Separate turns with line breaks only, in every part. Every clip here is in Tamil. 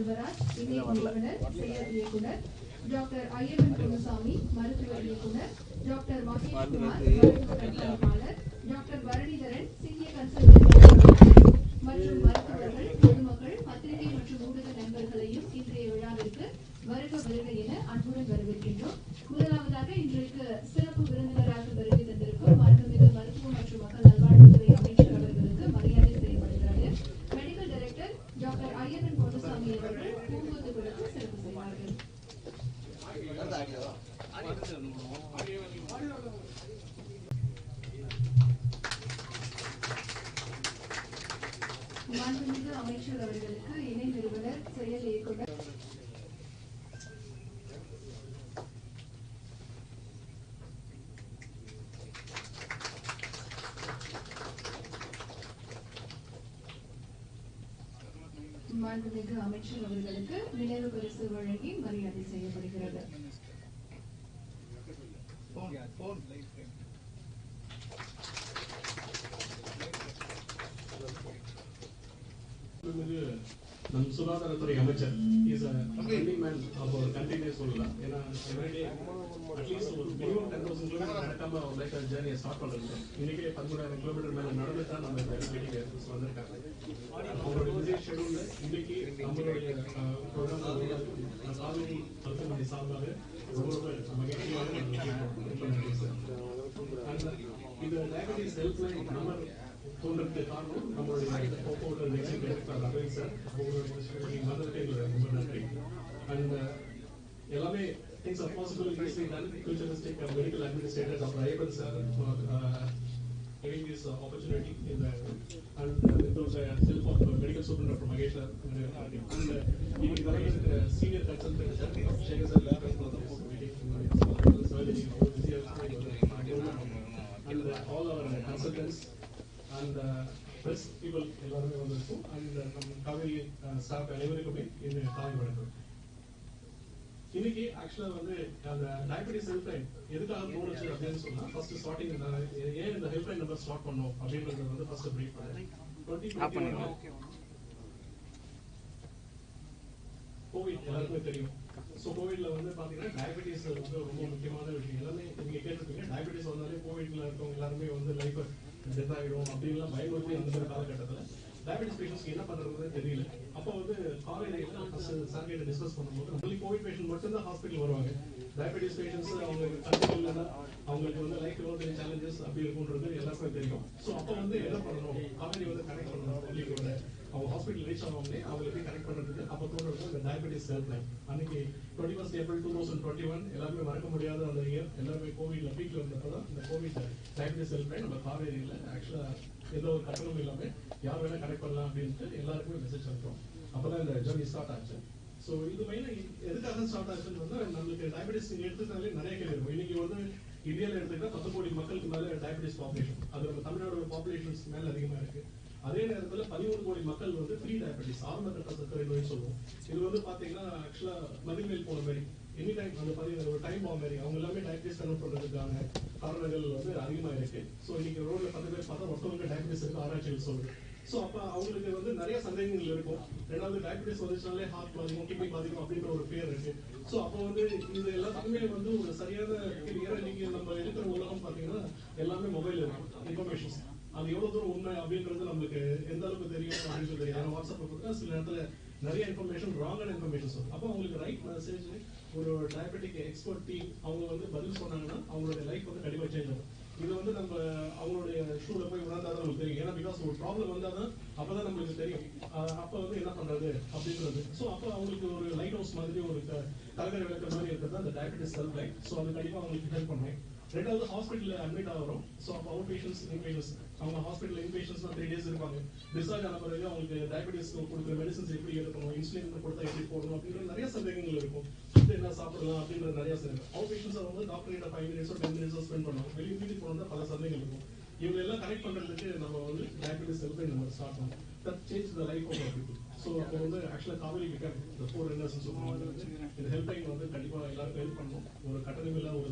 செல்வராஜ், இணை நிறுவனர், செயல் இயக்குனர், டாக்டர் ஐயப்பன் பொன்னுசாமி, மருத்துவ இயக்குனர், டாக்டர் மகேஷ்குமார், மருத்துவ கண்காணிப்பாளர், டாக்டர் பரணிதரன், சீனியர் கன்சல்டன்ட் மற்றும் மருத்துவர்கள், பொதுமக்கள், பத்திரிகை மற்றும் ஊடக நண்பர்களையும் இன்றைய விழாவிற்கு வருக என அன்புடன் வரவேற்கின்றோம். முதலாவதாக இன்றைக்கு சிறப்பு விருந்தினராக வருகை தந்திருக்கும் மாண்புமிகு மருத்துவ மற்றும் மக்கள் நல்வாழ்வுத்துறை அமைச்சர் அவர்களுக்கு மரியாதை செய்யப்படுகிறது. Medical director doctor Ayyappan Ponnusamy அவர்கள் பூங்கொத்து கொடுத்து சிறப்பு செய்வார்கள். மாண்புமிகு அமைச்சர் அவர்களுக்கு இணை நிறுவனர், செயல் இயக்குனர், மாண்புமிகு அமைச்சர் அவர்களுக்கு நினைவு பரிசு வழங்கி மரியாதை செய்யப்படுகிறது.
நம் சுகாதாரத்துறை அமைச்சர் is running man of our கண்ட்ரினே சொல்லலாம். ஏன்னா எவ்ரிடே அட்லீஸ்ட் ஒரு மினிமம் 10,000 கிலோமீட்டர் நடக்காம அவர் லைஃப் ஜேர்னியை ஸ்டார்ட் பண்ணுறது. இன்னைக்கே 13,000 கிலோமீட்டர் மேலே நடந்து தான் நம்ம இந்த மீட்டிங் வந்திருக்காங்க. அவருடைய பிஸி ஷெடியூலில் இன்னைக்கு நம்மளுடைய ப்ரோக்ராம் காவேரி மருத்துவமனை சார்பாக ரொம்ப மகிழ்ச்சியாக இந்த டயபெட்டிஸ் ஹெல்ப்லைன் நம்பர் தோன்றதுக்கு காரணம் நம்மளுடைய போக்குவரத்து நெக்ஸ்ட் டைரக்டர் ரவி சார், அவங்களுடைய மதத்துக்கு ரொம்ப நன்றி. அண்ட் எல்லாமே things are possible easily done. Futuristic medical administrator Dr. Ayappan sir for giving this opportunity in the and those help of medical superintendent Dr. Magesh sir and even senior consultant Shekhar sir and all our consultants and press people எல்லாரும் வந்திருக்கும். and காவேரி ஸ்டாஃப் அனைவருக்குமே இந்த காலை வணக்கம். இன்னைக்கு ஆக்சுவலா வந்து அந்த டயபெட்டிஸ் ஹெல்ப்லைன் எதுக்காக தோணுச்சு அப்படின்னு சொன்னா ஃபர்ஸ்ட் ஸ்டார்டிங் ஏன் இந்த ஹெல்ப்லைன் நம்பர் ஸ்டார்ட் பண்ணோம் அப்படின்றது வந்து ஃபர்ஸ்ட் பிரீஃப் பண்ணேன். கோவிட் எல்லாருக்குமே தெரியும். ஸோ கோவிட்ல வந்து பாத்தீங்கன்னா டயபெட்டிஸ் வந்து ரொம்ப முக்கியமான விஷயம். எல்லாமே நீங்க கேட்டிருப்பீங்க, டயபெட்டிஸ் வந்தாலே கோவிட்ல இருக்கவங்க எல்லாருமே வந்து லைஃப் டெத் ஆகிடும் அப்படின்லாம் பயமுறுத்தி அந்த மாதிரி காலகட்டத்தில் டயபெட்டிஸ் பேஷண்ட்ஸ்க்கு என்ன பண்றதுன்னு தெரியல. அப்போ வந்து காலேஜ்ல சார் கிட்ட டிஸ்கஸ் பண்ணும்போது ஒன்லி கோவிட் பேஷண்ட் மட்டும் தான் ஹாஸ்பிட்டல் வருவாங்க. டயபெட்டிஸ் பேஷண்ட்ஸ் அவங்களுக்கு கண்ட்ரோல் இல்லைன்னா அவங்களுக்கு வந்து லைஃப் எவ்வளோ சேலஞ்சஸ் அப்படி இருக்கும்ன்றது எல்லாருக்குமே தெரியும். ஸோ அப்போ வந்து என்ன பண்ணணும், காவேரி வந்து கனெக்ட் பண்ணணும் பப்ளிக்கோட. அவங்க ஹாஸ்பிட்டல் ரீச் ஆகாமலே அவங்களுக்கு கனெக்ட் பண்றதுக்கு அப்போ தோன்றது இந்த டயபெட்டிஸ் ஹெல்ப்லைன். அன்னைக்கு 21 ஏப்ரல் 2021 எல்லாருமே மறக்க முடியாத அந்த இயர். எல்லாருமே கோவிட்ல பீக்ல இருந்தப்போ தான் இந்த கோவிட் டயபெட்டிஸ் ஹெல்ப்லைன் நம்ம காவேரியில் ஆக்சுவலா எந்த ஒரு கட்டணமும் இல்லாம யார் வேணா கனெக்ட் பண்ணலாம் அப்படின்ட்டு எல்லாருக்குமே மெசேஜ் அனுப்புறோம். அப்பதான் இந்த ஜர்னி ஸ்டார்ட் ஆச்சு. ஸோ இது மெயினா எதுக்காக ஸ்டார்ட் ஆச்சுன்னு வந்து நம்மளுக்கு டயபெட்டிஸ் எடுத்துட்டாலே நிறைய கேள்வி இருக்கும். இன்னைக்கு வந்து இந்தியாவில் எடுத்துக்கிட்டா 10 கோடி மக்களுக்கு மேல டயபெட்டிஸ் பாப்புலேஷன், அது நம்ம தமிழ்நாடு பாப்புலேஷன்ஸ் மேல அதிகமா இருக்கு. அதே நேரத்தில் 13 கோடி மக்கள் வந்து ப்ரீ டயபெட்டிஸ் ஆரம்ப கட்ட சர்க்கரை நோய் சொல்லுவோம். இது வந்து பாத்தீங்கன்னா ஆக்சுவலா மதிமேல் போன மாதிரி எனி டைம் அந்த ஒரு டைம் பாம் மாதிரி அவங்க எல்லாமே டயபெட்டிஸ் கன்வெர்ட் பண்றதுக்கான காரணங்கள் வந்து அதிகமா இருக்கு. ஸோ இன்னைக்கு ரோட்ல 10 பேர் பார்த்தா ஒருத்தவங்க டயபெட்டிஸ் இருக்கு ஆராய்ச்சிகள் சொல்லுது. ஸோ அப்ப அவங்களுக்கு வந்து நிறைய சந்தேகங்கள் இருக்கும். ரெண்டாவது டயபெட்டிஸ் வந்துச்சுனாலே ஹார்ட் பாதிக்கும், கிட்னி பாதிக்கும் அப்படின்ற ஒரு பேர் இருக்கு. ஸோ அப்போ வந்து இது எல்லாத்துக்குமே வந்து ஒரு சரியான ஏன்னா இன்னைக்கு நம்ம இருக்கிற உலகம் பாத்தீங்கன்னா எல்லாமே மொபைல் இருக்கும், இன்ஃபர்மேஷன்ஸ் அது எவ்வளவு தூரம் உண்மை அப்படின்றது நம்மளுக்கு எந்த அளவுக்கு தெரியும் அப்படின்னு தெரியும். வாட்ஸ்அப்ல பார்த்தா சில நேரத்துல நிறைய இன்ஃபர்மேஷன் ராங்கான இன்ஃபர்மேஷன் வரும். அப்போ அவங்களுக்கு ரைட் மெசேஜ் ஒரு டயபெட்டிக் எக்ஸ்பர்ட் டீம் அவங்க வந்து பதில் சொன்னாங்கன்னா அவங்களுடைய லைஃப் வந்து கண்டிப்பா சேஞ்ச் ஆகும். இது வந்து நம்ம அவங்களுடைய ஷூல போய் உணர்ந்தாதான் நமக்கு தெரியும். ஏன்னா பிகாஸ் ஒரு ப்ராப்ளம் வந்தாதான் அப்பதான் நம்மளுக்கு தெரியும் அப்ப வந்து என்ன பண்றது அப்படின்றது. ஸோ அப்போ அவங்களுக்கு ஒரு லைட் ஹவுஸ் மாதிரி ஒரு கலகரை விளக்க மாதிரி இருக்கிறது அந்த டயபெட்டிஸ் ஹெல்ப் லைன். ஸோ அது கண்டிப்பா அவங்களுக்கு ஹெல்ப் பண்ணுவோம். ரெண்டாவது ஹாஸ்பிட்டல் அட்மிட் ஆகிறோம். ஸோ அப்போ அவுட் பேஷன்ஸ் இன்பேஷன்ஸ் அவங்க ஹாஸ்பிட்டல் இன்பேஷன்ஸ் 3 days இருப்பாங்க. டிஸ்சார்ஜ் ஆன பிறகு அவங்களுக்கு டயபெட்டிஸ் கொடுக்குற மெடிசன்ஸ் எப்படி எடுக்கணும், இன்சுலின் கொடுத்தா எப்படி போடணும் அப்படின்ற நிறைய சந்தேகங்கள் இருக்கும். என்ன சாப்பிடலாம் அப்படின்ற நிறைய சந்தேகம். அவுட் பேஷன்ஸ் வந்து டாக்டர் கிட்ட 5 minutes 10 minutes ஸ்பெண்ட் பண்ணுவாங்க. வெளியே வீட்டுக்கு போனோம்னா பல சந்தேகங்கள் இருக்கும். இவங்க எல்லாம் கனெக்ட் பண்றதுக்கு நம்ம வந்து டயபெட்டிஸ் ஹெல்ப்லைன் நம்பர் ஸ்டார்ட் பண்ணோம். That change the life of people. So அப்போ வந்து ஆக்சுவலா காவேரி பிகம் தி 4 ரன்னர்ஸ் சொல்லுவாங்க. இந்த ஹெல்ப்லைன் வந்து கண்டிப்பா எல்லாருக்கும் ஹெல்ப் பண்ணணும். ஒரு கட்டணமில்லா ஒரு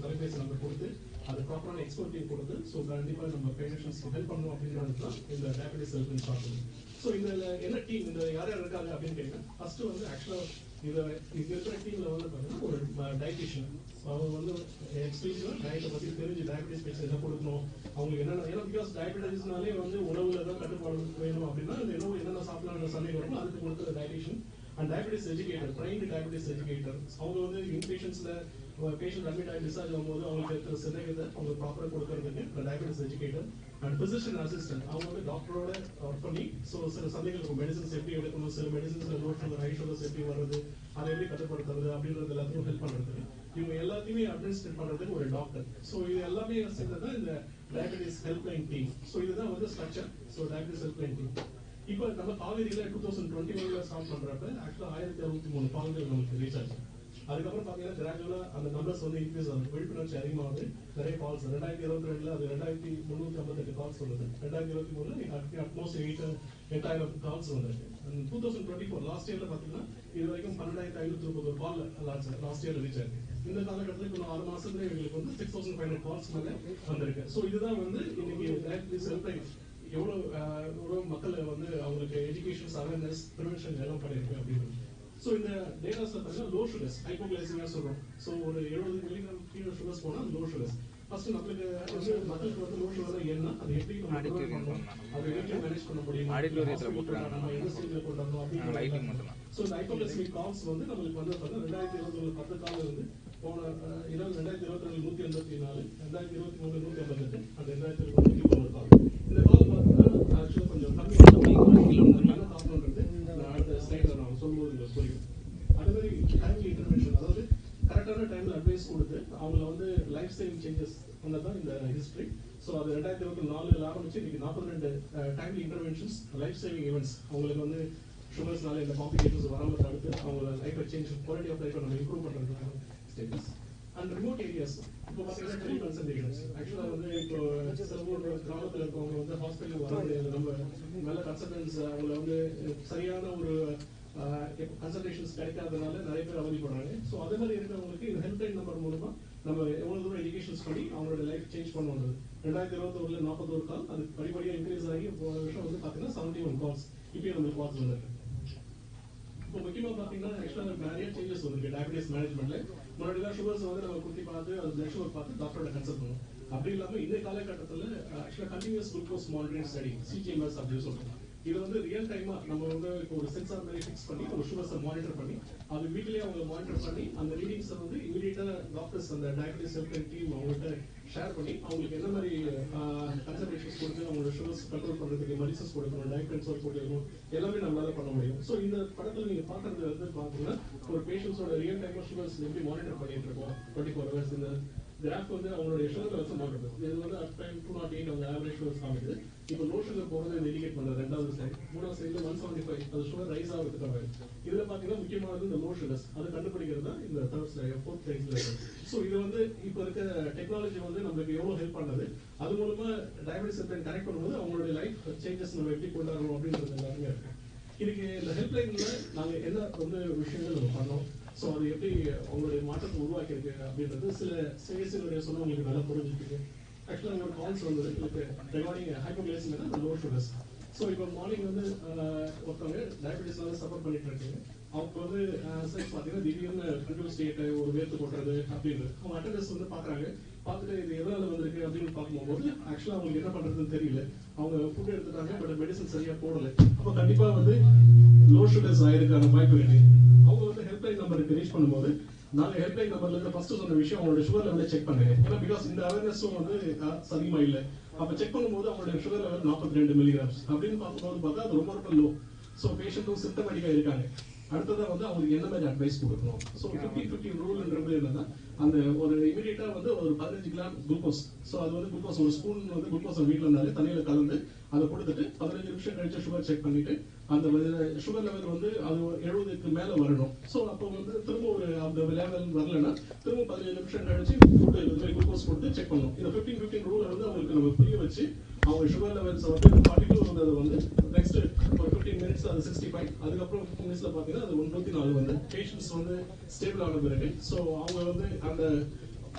தொலைபேசி நம்பர் கொடுத்து அது ப்ராப்பரான எக்ஸ்பர்ட் டீம் கொடுத்து ஸோ கண்டிப்பா நம்ம பேஷண்ட்ஸ்க்கு ஹெல்ப் பண்ணணும் அப்படின்றது தான் இந்த டயபெட்டிஸ் ஹெல்ப்லைன் ஸ்டார்ட் பண்ணுவோம். ஸோ இந்த என்ன டீம் இந்த யார் யார் இருக்காங்க அப்படின்னு கேட்டீங்கன்னா ஃபர்ஸ்ட் வந்து ஆக்சுவலாக இங்க இருக்கிற டீம்ல வந்து பார்த்தீங்கன்னா ஒரு டயட்டிஷியன், அவங்க வந்து எக்ஸ்க்ளூசிவா டயட்டை பத்தி தெரிஞ்சு டயபெட்டிஸ் பேஷண்ட் என்ன கொடுக்கணும், அவங்களுக்கு என்னென்ன, ஏன்னா பிகாஸ் டயபெட்டிஸ்னாலே வந்து உணவுல தான் கட்டுப்பாடு வேணும் அப்படின்னா அந்த என்னென்ன சாப்பிடலாம் சந்தேகம் வரும், அதுக்கு கொடுக்குற dietitian and diabetes educator, trained diabetes educator. அவங்க வந்து இன்பேஷன்ஸ்ல பேஷண்ட் அட்மிட் ஆகி டிஸ்சார்ஜ் ஆகும்போது அவங்களுக்கு இருக்கிற சந்தேகத்தை அவங்க ப்ராப்பரா கொடுக்கறதுக்கு diabetes educator and physician assistant. அவங்க வந்து டாக்டரோட ஒர்க் பண்ணி சில சந்தேகங்கள் இருக்கும், மெடிசன்ஸ் எப்படி எடுக்கணும், சில மெடிசன்ஸ்ல லோ சுகர் ஹை சுகர்ஸ் எப்படி வருது, அதை எப்படி கட்டுப்படுத்துறது அப்படின்றது எல்லாத்தையும் ஹெல்ப் பண்றதுக்கு இவங்க எல்லாத்தையுமே அட்மினிஸ்ட்ரேட் பண்றதுக்கு ஒரு டாக்டர். ஸோ இது எல்லாமே சேர்ந்ததான் இந்த டயபெட்டிஸ் ஹெல்ப்லைன் டீம். ஸோ இதுதான் வந்து structure. So diabetes helpline team இப்போ நம்ம காவேரியில 2021 ஸ்டார்ட் பண்றப்ப ஆக்சுவலா 1063 கால்கள் நமக்கு ரீச் ஆச்சு. அதுக்கப்புறம் பாத்தீங்கன்னா கிராஜுவலா அந்த நம்பர்ஸ் வந்து இன்க்ரீஸ் ஆகுது, விழிப்புணர்ச்சி அதிகமாகுது, நிறைய கால்ஸ் 2022 அது 2358 கால்ஸ் வந்தது, 2023 அட்மோஸ்ட் 8000 கால்ஸ் வந்திருக்கு. 2024 லாஸ்ட் இயர்ல பாத்தீங்கன்னா இது வரைக்கும் 12530 கால் லாஸ்ட் இயர்ல ரீச் ஆயிருக்கு. இந்த காலகட்டத்தில் இப்போ 6 மாசத்துல எங்களுக்கு வந்து 6500 கால்ஸ் மேல வந்திருக்கு. ஸோ இதுதான் வந்து இன்னைக்கு டயபெட்டிஸ் ஹெல்ப்லைன் எவ்வளவு மக்கள் வந்து அவங்களுக்கு எஜுகேஷன்ஸ் அவேர்னஸ் ப்ரிவென்ஷன் எல்லாம் பண்ணிருக்கு அப்படின்னு. ஸோ இந்த டேட்டாஸ்ல பார்த்தீங்கன்னா லோ சுகர்ஸ் ஹைப்போகிளைசிமியா சொல்றோம். ஸோ ஒரு 70 மில்லிகிராம் கீழே சுகர்ஸ் போனா லோ சுகர்ஸ். ஃபர்ஸ்ட் மக்களுக்கு மக்களுக்கு வந்து லோ சுகர் என்ன, அது எப்படி பண்ணணும், அதை வீட்டில் மேனேஜ் பண்ண முடியும், நம்ம எந்த ஸ்டேஜ்ல கொண்டு வரணும் அப்படின்னு. ஸோ இந்த ஹைப்போகிளைசிமிக் கால்ஸ் வந்து நம்மளுக்கு வந்து 2021 10 கால் வந்து போன 2022 184, 2023 158, அந்த 2022 கால். இந்த கால் பார்த்தீங்கன்னா ஆக்சுவலாக கொஞ்சம் கம்மியாக காரணம்ன்றது அடுத்த ஸ்லைட்ல நான் சொல்லும்போது உங்களுக்கு புரியும். அதே மாதிரி டைம்லி இன்டர்வென்ஷன், அதாவது கரெக்டான டைம்ல அட்வைஸ் கொடுத்து அவங்கள வந்து லைஃப் ஸ்டைல் சேஞ்சஸ் பண்ணதான் இந்த ஹிஸ்டரி. ஸோ அது 2024 ஆரம்பிச்சு இன்னைக்கு 42 timely interventions life saving events. அவங்களுக்கு வந்து சுகர்ஸ்னால இந்த காம்ப்ளிகேஷன்ஸ் வராமல் தடுத்து அவங்கள லைஃபை சேஞ்ச் குவாலிட்டி ஆஃப் லைஃபை நம்ம இம்ப்ரூவ் பண்ணுறதுக்கான ஸ்டேட்டஸ். அண்ட் ரிமோட் ஏரியாஸ் இப்போ பார்த்தீங்கன்னா டெலி கன்சல்டேஷன்ஸ். ஆக்சுவலாக வந்து இப்போ சில ஊர் கிராமத்தில் இருக்கவங்க வந்து ஹாஸ்பிட்டலுக்கு வர முடியாது, நம்ம நல்ல கன்சல்டன்ஸ் அவங்கள வந்து சரியான ஒரு கன்சல்டேஷன்ஸ் கிடைக்காதனால நிறைய பேர் அவதிப்படுறாங்க. ஸோ அதே மாதிரி இருக்கிறவங்களுக்கு இந்த ஹெல்ப்லைன் நம்பர் மூலமா நம்ம எவ்வளவு தூரம் எஜுகேஷன்ஸ் பண்ணி அவங்களோட லைஃப் சேஞ்ச் பண்ணுவோம். 2021 41 கால், அது படிப்படியாக இன்க்ரீஸ் ஆகி போன வருஷம் வந்து பார்த்தீங்கன்னா 71 கால்ஸ் இப்பயும் நம்மளுக்கு கால்ஸ் வந்துருக்கு. இப்போ முக்கியமாக பார்த்தீங்கன்னா ஆக்சுவலாக நிறைய சேஞ்சஸ் வந்துருக்கு டயபெட்டிஸ் மேனேஜ்மெண்ட்ல. முன்னாடி தான் சுகர்ஸ் வந்து நம்ம குத்தி பார்த்து அது பிளட் சுகர் பார்த்து டாக்டரோட கன்சல்ட் பண்ணுவோம். அப்படி இல்லாமல் இந்த காலகட்டத்தில் ஆக்சுவலாக continuous glucose monitoring study CGMS அப்படின்னு சொல்றோம். இது வந்து ரியல் டைமா நம்ம வந்து இப்போ ஒரு சென்சார் மாதிரி ஃபிக்ஸ் பண்ணி ஒரு சுகர்ஸை மானிட்டர் பண்ணி அது வீட்டிலேயே அவங்க மானிட்டர் பண்ணி அந்த ரீடிங்ஸை வந்து இமீடியட்டா டாக்டர்ஸ் அந்த டயபெட்டிஸ் ஹெல்ப்லைன் டீம் அவங்கள்ட்ட ஷேர் பண்ணி அவங்களுக்கு என்ன மாதிரி கன்சல்டேஷன்ஸ் கொடுத்து அவங்களோட சுகர்ஸ் கண்ட்ரோல் பண்றதுக்கு மெடிசன்ஸ் கொடுக்கணும், டயட் கன்சல்ட் கொடுக்கணும், எல்லாமே நம்மளால பண்ண முடியும். ஸோ இந்த படத்தில் நீங்க பாக்குறது வந்து பாத்தீங்கன்னா ஒரு பேஷண்ட்ஸோட ரியல் டைமா சுகர்ஸ் எப்படி மானிட்டர் பண்ணிட்டு இருக்கோம் 24 hours. இந்த கிராஃப் வந்து அவங்களுடைய சுகர் லெவல்ஸ் மாறுது. இது வந்து அட் டைம் 208 அவங்க ஆவரேஜ் சுகர்ஸ் காமிக்குது. இப்போ லோ சுகர் போறது இந்த இண்டிகேட் பண்றது ரெண்டாவது சைடு. மூணாவது சைடுல 175 அது சுகர் ரைஸ் ஆகிறதுக்காக. இதுல பாத்தீங்கன்னா முக்கியமானது இந்த லோ சுகர்ஸ் அதை கண்டுபிடிக்கிறது தான் இந்த தேர்ட் ஸ்லைட் ஃபோர்த் ஸ்லைட்ல இருக்கு. ஸோ இது வந்து இப்போ இருக்க டெக்னாலஜி வந்து நம்மளுக்கு எவ்வளவு ஹெல்ப் பண்ணுது, அது மூலமா டயபெட்டிஸ் ஹெல்ப்லைன் கனெக்ட் பண்ணும்போது அவங்களுடைய லைஃப் சேஞ்சஸ் நம்ம எப்படி கொண்டாடணும் அப்படின்றது எல்லாமே இருக்கு. இதுக்கு இந்த ஹெல்ப்லைன்ல நாங்க என்ன வந்து விஷயங்கள் நம்ம பண்ணோம், ஸோ அது எப்படி அவங்களுடைய மாற்றத்தை உருவாக்கியிருக்கு அப்படின்றது சில சேவைகளுடைய சொன்ன உங்களுக்கு நல்லா புரிஞ்சுருக்கு. ஆக்சுவலாக எங்களோட கால்ஸ் வந்தது எனக்கு recording hypoglycaemia low sugars. So இப்போ மார்னிங் வந்து ஒருத்தவங்க டயபெட்டிஸ்னால சஃபர் பண்ணிட்டு இருக்காங்க. அவங்க வந்து பார்த்தீங்கன்னா திடீர்னு கண்ட்ரோல் ஸ்டேட் ஒரு வேர்த்து கொட்டுறது அப்படின்னு அவங்க அட்டண்டன்ஸ் வந்து பார்க்குறாங்க. பார்த்துட்டு இது எதனால வந்திருக்கு அப்படின்னு பார்க்கும்போது ஆக்சுவலாக அவங்களுக்கு என்ன பண்ணுறதுன்னு தெரியல. அவங்க ஃபுட் எடுத்துட்டாங்க, பட் மெடிசன் சரியாக போடலை. அப்போ கண்டிப்பாக வந்து லோ சுகர்ஸ் ஆயிருக்கான வாய்ப்பு இருக்கு. அவங்க வந்து ஹெல்ப்லைன் நம்பருக்கு ரீச் பண்ணும்போது நாங்க ஹெல்ப்லைன் நம்பர்ல இருந்து ஃபர்ஸ்ட் சொன்ன விஷயம் அவங்களோட சுகர் லெவலை செக் பண்ணுங்க. ஏன்னா பிகாஸ் இந்த அவேர்னஸும் வந்து அதிகமா இல்ல. அப்ப செக் பண்ணும்போது அவங்களுடைய சுகர் லெவல் 42 மில்லிகிராம்ஸ் அப்படின்னு பார்க்கும்போது பார்த்தா அது ரொம்ப ரொம்ப லோ. ஸோ பேஷண்ட்டும் சிம்டமேட்டிக்கா இருக்காங்க. அடுத்ததா வந்து அவங்களுக்கு என்ன மாதிரி அட்வைஸ் கொடுக்கணும். ஸோ 50-50 ரூல்ன்றது என்னன்னா அந்த ஒரு இமீடியட்டா வந்து ஒரு 15 கிராம் குளுக்கோஸ், ஸோ அது வந்து குளுக்கோஸ் ஒரு ஸ்பூன் வந்து குளுக்கோஸ் வீட்டில் இருந்தாலே தண்ணியில கலந்து அதை கொடுத்துட்டு 15 நிமிஷம் கழிச்சு சுகர் செக் பண்ணிட்டு அந்த சுகர் லெவல் வந்து அது 70க்கு மேல வரணும். ஸோ அப்போ வந்து திரும்ப ஒரு அந்த லெவல் வரலன்னா திரும்ப 15 நிமிஷம் கழிச்சு குளுக்கோஸ் கொடுத்து செக் பண்ணணும். இந்த 15-15 ரூலை வந்து அவங்களுக்கு நம்ம புரிய வச்சு அவங்க சுகர் லெவல்ஸ் வந்து 42 வந்தது வந்து நெக்ஸ்ட் ஒரு 15 மினிட்ஸ் அது 65, அதுக்கப்புறம் 15 மினிட்ஸ்ல பாத்தீங்கன்னா அது 104 வந்து பேஷண்ட்ஸ் வந்து ஸ்டேபிள் ஆன பிறகு ஸோ அவங்க வந்து அந்த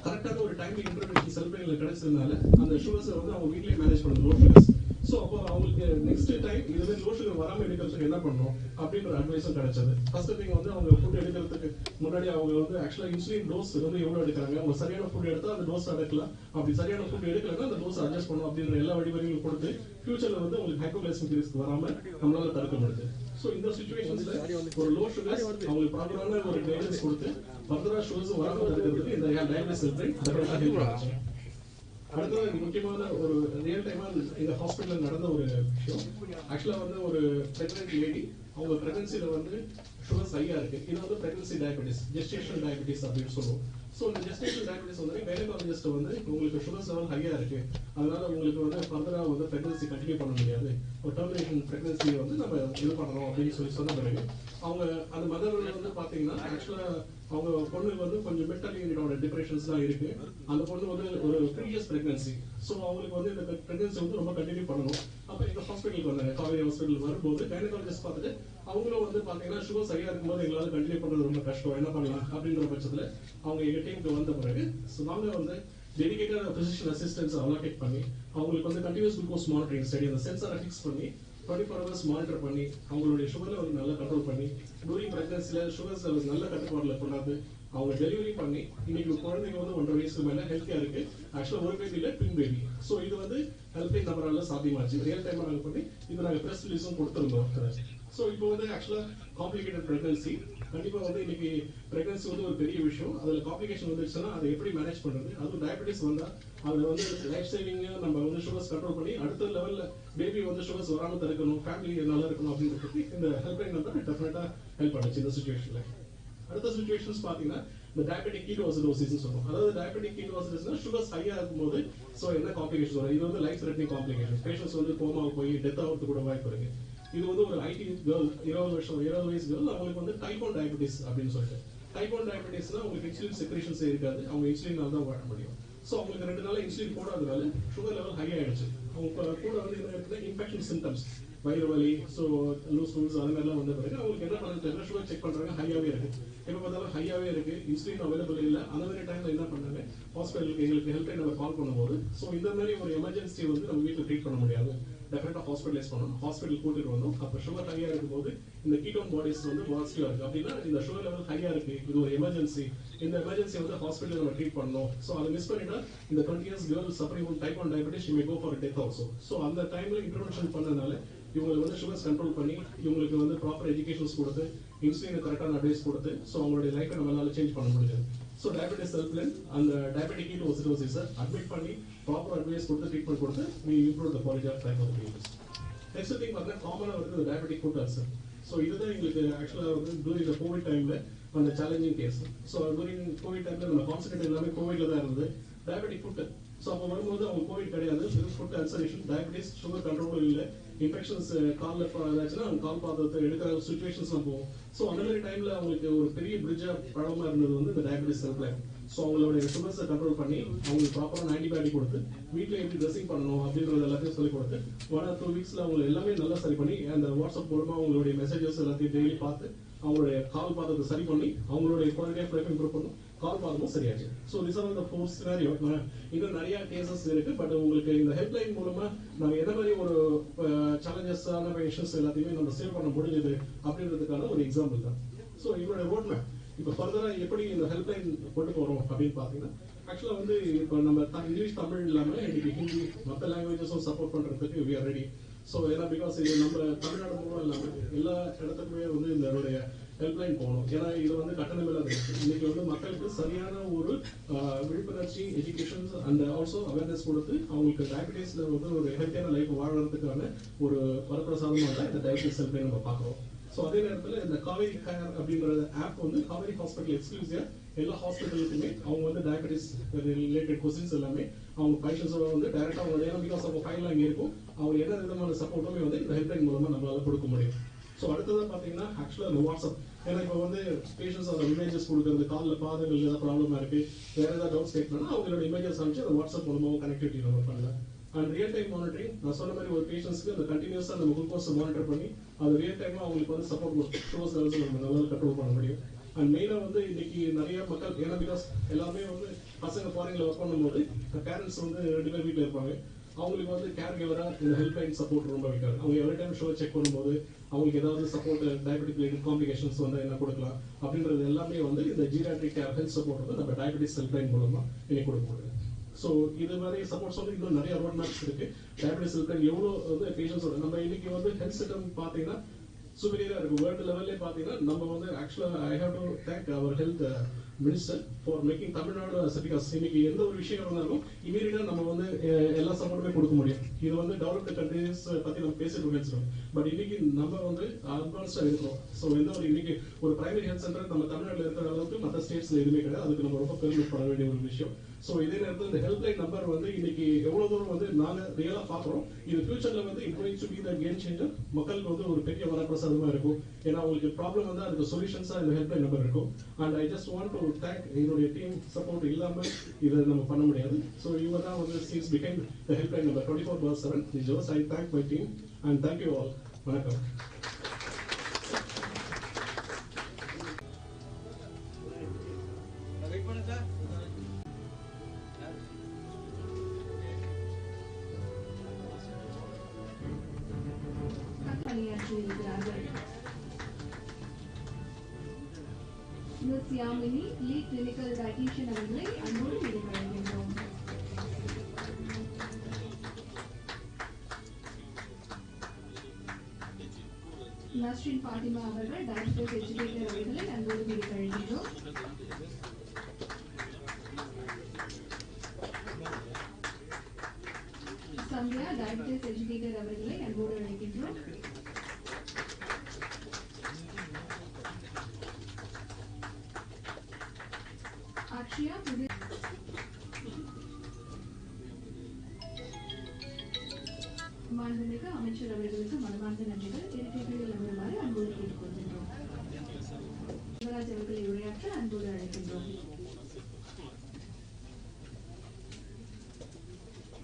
கரெக்டான ஒரு டைம்ல இன்டர்வென்ஷன் செல்பைன்ல கிடைச்சதுனால அந்த சுகர்ஸை வந்து அவங்க வீட்லயே மேனேஜ் பண்ணணும். லோ சுகர்ஸ் ஸோ அப்போ அவங்களுக்கு நெக்ஸ்ட் டைம் இது மாதிரி லோ சுகர் வராமல் எடுக்கிறதுக்கு என்ன பண்ணணும் அப்படின்ற அட்வைஸும் கிடைச்சது. ஃபர்ஸ்ட் திங் வந்து அவங்க ஃபுட் எடுக்கிறதுக்கு முன்னாடி அவங்க வந்து ஆக்சுவலாக இன்சுலின் டோஸ் வந்து எவ்வளோ எடுக்கிறாங்க, அவங்க சரியான ஃபுட் எடுத்தால் அந்த டோஸ் எடுக்கலாம், அப்படி சரியான ஃபுட் எடுக்கலன்னா அந்த டோஸ் அட்ஜஸ்ட் பண்ணணும் அப்படின்ற எல்லா வழிமுறைகளும் கொடுத்து ஃபியூச்சர்ல வந்து உங்களுக்கு ஹைப்போகிளைசமிக் ரிஸ்க் வராமல் நம்மளால தடுக்க முடியுது. ஸோ இந்த சுச்சுவேஷன்ஸ்ல ஒரு லோ சுகர் அவங்களுக்கு ப்ராப்பரான ஒரு கைடன்ஸ் கொடுத்து ஃபர்தரா சுகர்ஸ் வராமல் தடுக்கிறதுக்கு இந்த டயபெட்டிஸ் ஹெல்ப்லைன் அடுத்தது முக்கியமான ஒரு ரியல் டைமா இந்த ஹாஸ்பிட்டல் நடந்த ஒரு விஷயம். ஆக்சுவலா வந்து ஒரு பிரெக்னன்ட் லேடி, அவங்க பிரெக்னன்சில வந்து சுகர்ஸ் ஹையா இருக்கு. இது வந்து பிரெக்னன்சி டயபெட்டிஸ், ஜெஸ்டேஷனல் டயபெட்டிஸ் அப்படின்னு சொல்லுவோம். ஸோ இந்த ஜெஸ்டேஷனல் டயபெட்டிஸ் வந்து கைனகாலஜிஸ்ட் வந்து உங்களுக்கு சுகர்ஸ் லெவல் ஹையா இருக்கு, அதனால உங்களுக்கு வந்து ஃபர்தரா வந்து பிரெக்னன்சி கண்டினியூ பண்ண முடியாது, ஒரு டெர்மினேஷன் பிரெக்னன்சியை வந்து நம்ம இது பண்ணணும் அப்படின்னு சொன்ன பிறகு அவங்க அந்த மதர் வந்து பாத்தீங்கன்னா ஆக்சுவலா அவங்க பொண்ணுக்கு வந்து கொஞ்சம் மென்டலி டிப்ரெஷன்ஸ் தான் இருக்கு. அந்த பொண்ணு வந்து ஒரு ப்ரீவியஸ் பிரெக்னன்சி, ஸோ அவங்களுக்கு வந்து இந்த பிரெக்னன்சி வந்து ரொம்ப கண்டினியூ பண்ணணும். அப்போ எங்க ஹாஸ்பிட்டலுக்கு வந்தாங்க, காவேரி ஹாஸ்பிட்டல் வரும்போது கைனகாலஜிஸ்ட் பார்த்துட்டு அவங்களும் வந்து பாத்தீங்கன்னா சுகர் சரியா இருக்கும்போது எங்களால கண்டினியூ பண்றது ரொம்ப கஷ்டம், என்ன பண்ணலாம் அப்படின்ற பட்சத்துல அவங்க எங்க டீமுக்கு வந்த பிறகு நாங்க வந்து டெடிகேட்டட் பிசிஷியன் அசிஸ்டன்ஸ் அலோகேட் பண்ணி அவங்களுக்கு வந்து கண்டினியூஸ் குளுக்கோஸ் மானிட்டரிங் ஸ்டடி அந்த சென்சாரை ஃபிக்ஸ் பண்ணி 24 hours மானிட்டர் பண்ணி அவங்களுடைய சுகர் லெவல் நல்லா கண்ட்ரோல் பண்ணி டூரிங் பிரெக்னன்சில சுகர் லெவல் நல்ல கட்டுப்பாடுல கொண்டாந்து அவங்க டெலிவரி பண்ணி இன்னைக்கு குழந்தைங்க வந்து 1.5 வயசுக்கு மேல ஹெல்த்தியா இருக்கு. ஆக்சுவலா ஒரு பேபி இல்ல, ட்வின் பேபி. ஸோ இது வந்து ஹெல்ப்லைன் நம்பரால சாத்தியமாச்சு. ரியல் டைமா நாங்க பண்ணி இது நாங்க பிரஸ் ரிலீஸும் கொடுத்துருந்தோம். ஸோ இப்போ வந்து ஆக்சுவலா காம்ப்ளிகேட்டட் பிரெக்னன்சி, கண்டிப்பா வந்து இன்னைக்கு பிரெக்னன்சி வந்து ஒரு பெரிய விஷயம். அதுல காம்ப்ளிகேஷன் வந்துச்சுன்னா அதை எப்படி மேனேஜ் பண்றது, அதுவும் டயபெட்டிஸ் வந்தா அதுல வந்து லைஃப் சேவிங் நம்ம வந்து சுகர்ஸ் கண்ட்ரோல் பண்ணி அடுத்த லெவல்ல பேபி வந்து சுகர்ஸ் வராம தடுக்கணும், ஃபேமிலி நல்லா இருக்கணும் அப்படின்றதுக்கு இந்த ஹெல்ப்லைன் நம்பர் டெஃபினட்டா ஹெல்ப் பண்ணுச்சு இந்த சுச்சுவேஷன்ல. அடுத்த சுச்சுவேஷன்ஸ் பாத்தீங்கன்னா இந்த டயபெட்டிக் கீட்டோசிடோசிஸ் சொல்லுவோம். அதாவது டயபெட்டிக் கீட்டோசிடோசிஸ்னா சுகர்ஸ் ஹையா இருக்கும்போது சோ என்ன காம்ப்ளிகேஷன் வரும், இது வந்து லைஃப் த்ரெட்டனிங் காம்ப்ளிகேஷன். பேஷண்ட்ஸ் வந்து கோமாவுக்கு போய் டெத் ஆகிறதுக்கு கூட வாய்ப்பு இருக்கு. இது வந்து ஒரு ஐடி கேர்ள், 20 வயசு கேர்ள், அவங்களுக்கு வந்து டைப் 1 டயபெட்டிஸ் அப்படின்னு சொல்லிட்டு. டைப் 1 டயபெட்டிஸ்னா உங்களுக்கு இன்சுலின் செக்ரேஷன்ஸ் இருக்காது, அவங்க இன்சுலினால தான் வாழ முடியும். ஸோ அவங்களுக்கு 2 நாள் இன்சுலின் போடாதனால சுகர் லெவல் ஹை ஆயிடுச்சு. அவங்க கூட வந்து என்ன இருக்குன்னா இன்ஃபெக்ஷன் சிம்டம்ஸ், வயிறு வலி, ஸோ லூஸ் டூல்ஸ் அது மாதிரிலாம் வந்த பிறகு அவங்களுக்கு என்ன பண்ணுறது தெரியல, சுகர் செக் பண்றாங்க ஹையாவே இருக்கு, எப்போ பார்த்தாலும் ஹையாவே இருக்கு, இன்சுலின் அவைலபிள் இல்லை. அந்த மாதிரி டைம்ல என்ன பண்ணாங்க, ஹாஸ்பிட்டலுக்கு எங்களுக்கு ஹெல்ப்லைன் நம்ம கால் பண்ணும்போது ஸோ இந்த மாதிரி ஒரு எமர்ஜென்சி வந்து நம்ம வீட்டில் ட்ரீட் பண்ண முடியாது, டெஃபினட்டா ஹாஸ்பிட்டலைஸ் பண்ணணும். ஹாஸ்பிட்டல் கூட்டிட்டு வந்தோம். அப்போ சுகர் ஹையா இருக்கும்போது இந்த கீட்டோன் பாடிஸ் வந்து பாசிட்டிவா இருக்கு அப்படின்னா இந்த சுகர் லெவல் ஹையா இருக்கு, இது ஒரு எமர்ஜென்சி, இந்த எமர்ஜென்சி வந்து ஹாஸ்பிட்டல் நம்ம ட்ரீட் பண்ணணும். ஸோ அதை மிஸ் பண்ணிட்டா இந்த 20 years girl suffering from type 1 diabetes she may go for death also. So அந்த டைம்ல இன்டர்வென்ஷன் பண்ணனால இவங்களுக்கு வந்து சுகர்ஸ் கண்ட்ரோல் பண்ணி இவங்களுக்கு வந்து ப்ராப்பர் எஜுகேஷன்ஸ் கொடுத்து இன்சுலினை கரெக்டான அட்வைஸ் கொடுத்து ஸோ அவங்களுடைய லைஃபை நம்மளால சேஞ்ச் பண்ண முடியாது. ஸோ டயபெட்டிஸ் ஹெல்ப்லைன் அந்த டயபெட்டிக் கீட்டோசிடோசிஸை அட்மிட் பண்ணி ப்ராப்பர் அட்வைஸ் கொடுத்து ட்ரீட்மெண்ட் கொடுத்து we improve the quality of life of the patients. Next thing பார்த்தா காமனாக வந்து டயபெட்டிக் ஃபுட் அல்சர். ஸோ இதுதான் எங்களுக்கு ஆக்சுவலாக வந்து டூரிங் இந்த கோவிட் டைம்ல அந்த challenging case. So during Covid டைம்ல நம்ம கான்சன்ட்ரேட் எல்லாமே கோவிட்ல தான் இருந்தது, டயபெட்டிக் ஃபுட். ஸோ அப்போ வரும்போது அவங்க கோவிட் கிடையாது, ஃபுட் அல்சரேஷன், டயபெட்டிஸ், சுகர் கண்ட்ரோலும் இல்லை, இன்ஃபெக்ஷன்ஸ் காலில் ஏதாச்சுன்னா அவங்க கால் பாத்திரத்தை எடுக்கிற சுச்சுவேஷன்ஸ்லாம் போகும். ஸோ அந்த மாதிரி டைம்ல அவங்களுக்கு ஒரு பெரிய பிரிட்ஜா பழமா இருந்தது வந்து இந்த டயபெட்டிஸ் ஹெல்ப்லைன். ஸோ அவங்களுடைய சுகர்ஸை கண்ட்ரோல் பண்ணி அவங்களுக்கு ப்ராப்பரான ஆன்டிபயோட்டிக் கொடுத்து வீட்டில் எப்படி ட்ரெஸ்ஸிங் பண்ணணும் அப்படின்றது எல்லாத்தையும் சொல்லி கொடுத்து 1 or 2 weeks அவங்க எல்லாமே நல்லா சரி பண்ணி அந்த வாட்ஸ்அப் மூலமா அவங்களுடைய மெசேஜஸ் எல்லாத்தையும் டெய்லி பார்த்து அவங்களுடைய கால் பாத்திரத்தை சரி பண்ணி அவங்களுடைய குவாலிட்டி ஆஃப் லைஃப் இம்ப்ரூவ் பண்ணும், கால் பாத்திரமும் சரியாச்சு. So this are the 4 scenario. இன்னும் நிறைய கேசஸ் இருக்கு, பட் உங்களுக்கு இந்த ஹெல்ப்லைன் மூலமா நாங்கள் எந்த மாதிரி ஒரு சேலஞ்சஸான இஷ்யூஸ் எல்லாத்தையுமே நம்ம சேவ் பண்ண முடிஞ்சது அப்படின்றதுக்கான ஒரு எக்ஸாம்பிள் தான். ஸோ இவருடைய ரோட் மேப் இப்போ ஃபர்தரா எப்படி இந்த ஹெல்ப்லைன் கொண்டு போறோம் அப்படின்னு பாத்தீங்கன்னா ஆக்சுவலா வந்து இப்போ நம்ம இங்கிலீஷ் தமிழ் இல்லாம இன்னைக்கு ஹிந்தி மற்ற லாங்குவேஜஸும் சப்போர்ட் பண்றதுக்கு we are ready. ஸோ ஏன்னா பிகாஸ் இது நம்ம தமிழ்நாடு மூலம் இல்லாம எல்லா இடத்துக்குமே வந்து இதனுடைய ஹெல்ப்லைன் போகணும். ஏன்னா இது வந்து கட்டணம் இல்லாத இருக்கு. இன்னைக்கு வந்து மக்களுக்கு சரியான ஒரு விழிப்புணர்ச்சி, எஜுகேஷன் அண்ட் ஆல்சோ அவேர்னஸ் கொடுத்து அவங்களுக்கு டயபெட்டிஸ்ல வந்து ஒரு ஹெல்த்தியான லைஃப் வாழறதுக்கான ஒரு வரப்பிரசாதமாக தான் இந்த டயபெட்டிஸ் ஹெல்ப்லைன் நம்ம பார்க்குறோம். ஸோ அதே நேரத்தில் இந்த காவேரி கேர் அப்படின்ற ஆப் வந்து காவேரி ஹாஸ்பிட்டல் எக்ஸ்க்ளூசிவா எல்லா ஹாஸ்பிட்டலுக்குமே அவங்க வந்து டயபெட்டிஸ் ரிலேட்டட் கொஸ்டின்ஸ் எல்லாமே அவங்க பேஷன்ஸோட வந்து டைரக்டா அவங்க ஏன்னா பிகாஸ் அவங்க ஃபைல்லாம் இங்கே இருக்கும், அவங்க என்ன விதமான சப்போர்ட்டுமே வந்து இந்த ஹெல்ப்லைன் மூலமா நம்மளால கொடுக்க முடியும். ஸோ அடுத்ததான் பார்த்தீங்கன்னா ஆக்சுவலாக இந்த வாட்ஸ்அப், ஏன்னா இப்போ வந்து பேஷன்ஸ் அந்த இமேஜஸ் கொடுக்குறது, காலில் பாதங்கள் ஏதாவது ப்ராப்ளமா இருக்கு, வேற ஏதாவது டவுட்ஸ் கேட்கணும்னா அவங்களோட இமேஜஸ் அனுப்பிச்சு அந்த வாட்ஸ்அப் மூலமாகவும் கனெக்டிவிட்டி நம்ம பண்ணலாம். அண்ட் ரியல் டைம் மானிட்டரிங், நான் சொன்ன மாதிரி ஒரு பேஷன்ஸ்க்கு அந்த கண்டினியூஸாக நம்ம குளுக்கோஸ் மானிட்டர் பண்ணி அது ரியல் டைமாக அவங்களுக்கு வந்து சப்போர்ட் கொடுக்கும், ஷுகர்ஸ் லெவல்ஸ் நம்ம நல்லா கண்ட்ரோல் பண்ண முடியும். அண்ட் மெயினாக வந்து இன்னைக்கு நிறைய மக்கள் ஏன்னா பிகாஸ் எல்லாமே வந்து பசங்க ஃபாரின்ல ஒர்க் பண்ணும்போது பேரண்ட்ஸ் வந்து 2 பேர் வீட்டில் இருப்பாங்க. அவங்களுக்கு வந்து கேர் கிவரா இந்த ஹெல்ப்லைன் சப்போர்ட் ரொம்ப இருக்காது. அவங்க எவ்ரி டைம் ஷோ செக் பண்ணும்போது அவங்களுக்கு ஏதாவது சப்போர்ட் டயபெட்டிக் ரிலேட்டட் காம்ப்ளிகேஷன்ஸ் வந்து என்ன கொடுக்கலாம் அப்படின்றது எல்லாமே வந்து இந்த ஜீரியாட்ரிக் ஹெல்த் சப்போர்ட் வந்து நம்ம டயபெட்டிஸ் ஹெல்ப்லைன் மூலமா இன்னைக்கு கொடுக்க முடியும். ஸோ இது மாதிரி சப்போர்ட்ஸ் வந்து இன்னும் நிறைய ரோட் மேப்ஸ் இருக்கு. டயபெட்டிஸ் ஹெல்ப்லைன் எவ்வளோ வந்து பேஷன்ஸோட நம்ம இன்னைக்கு வந்து ஹெல்த் சிஸ்டம் பார்த்தீங்கன்னா superior இருக்கு. வேர்ல்டு லெவல்லே பார்த்தீங்கன்னா நம்ம வந்து ஆக்சுவலாக I have to thank our health minister for making Tamil Nadu because இன்னைக்கு எந்த ஒரு விஷயம் இருந்தாலும் இமீடியட்டா நம்ம வந்து எல்லா சப்போர்ட்டுமே கொடுக்க முடியும். இது வந்து டெவலப்டு கண்ட்ரீஸ் பத்தி நம்ம பேசிட்டு பேசுறோம். பட் இன்னைக்கு நம்ம வந்து அட்வான்ஸ்டா இருக்கிறோம். ஸோ எந்த ஒரு இன்னைக்கு ஒரு பிரைமரி ஹெல்த் சென்டர் நம்ம தமிழ்நாட்டில் இருக்கிற அளவுக்கு மற்ற ஸ்டேட்ஸ்ல எதுவுமே கிடையாது. அதுக்கு நம்ம ரொம்ப பெருமைப்பட வேண்டிய ஒரு விஷயம். ஸோ இதே நேரத்தில் இந்த ஹெல்ப்லைன் நம்பர் வந்து இன்னைக்கு எவ்வளவு தூரம் வந்து நாங்க ரியலா பாக்குறோம். இது ஃபியூச்சர்ல வந்து it going to be the game changer. மக்களுக்கு வந்து ஒரு பெரிய வரப்பிரசாதமா இருக்கும். ஏன்னா உங்களுக்கு ப்ராப்ளம் வந்து அதுக்கு சொல்யூஷன்ஸா இந்த ஹெல்ப்லைன் நம்பர் இருக்கும். And I just want to thank என்னுடைய டீம் சப்போர்ட் இல்லாம இதை நம்ம பண்ண முடியாது. ஸோ இவங்க தான் வந்து these behind the helpline number 24/7. So I thank my team and thank you all. வணக்கம்.
Miss Yamini lead clinical dietitian அவர்களை அன்போடு விடைபெறுகின்றோம். நஸ்ரின் பாத்திமா அவர்கள் டயபெட்டிஸ் எஜுகேட்டர் அவர்களை அன்போடு விடைபெறுகின்றோம். சந்தியா டயபெட்டிஸ் எஜுகேட்டர் அவர்களை அன்போடு அழைக்கின்றோம். அக்ஷயா மாண்புமிகு அமைச்சர் அவர்களுக்கு மனமார்ந்த நன்றிகள். இருக்கைகளில் அமருமாறு அன்போடு கேட்டுக்கொள்கின்றோம். சிவராஜ் அவர்களை உரையாற்ற அன்போடு அழைக்கின்றோம்.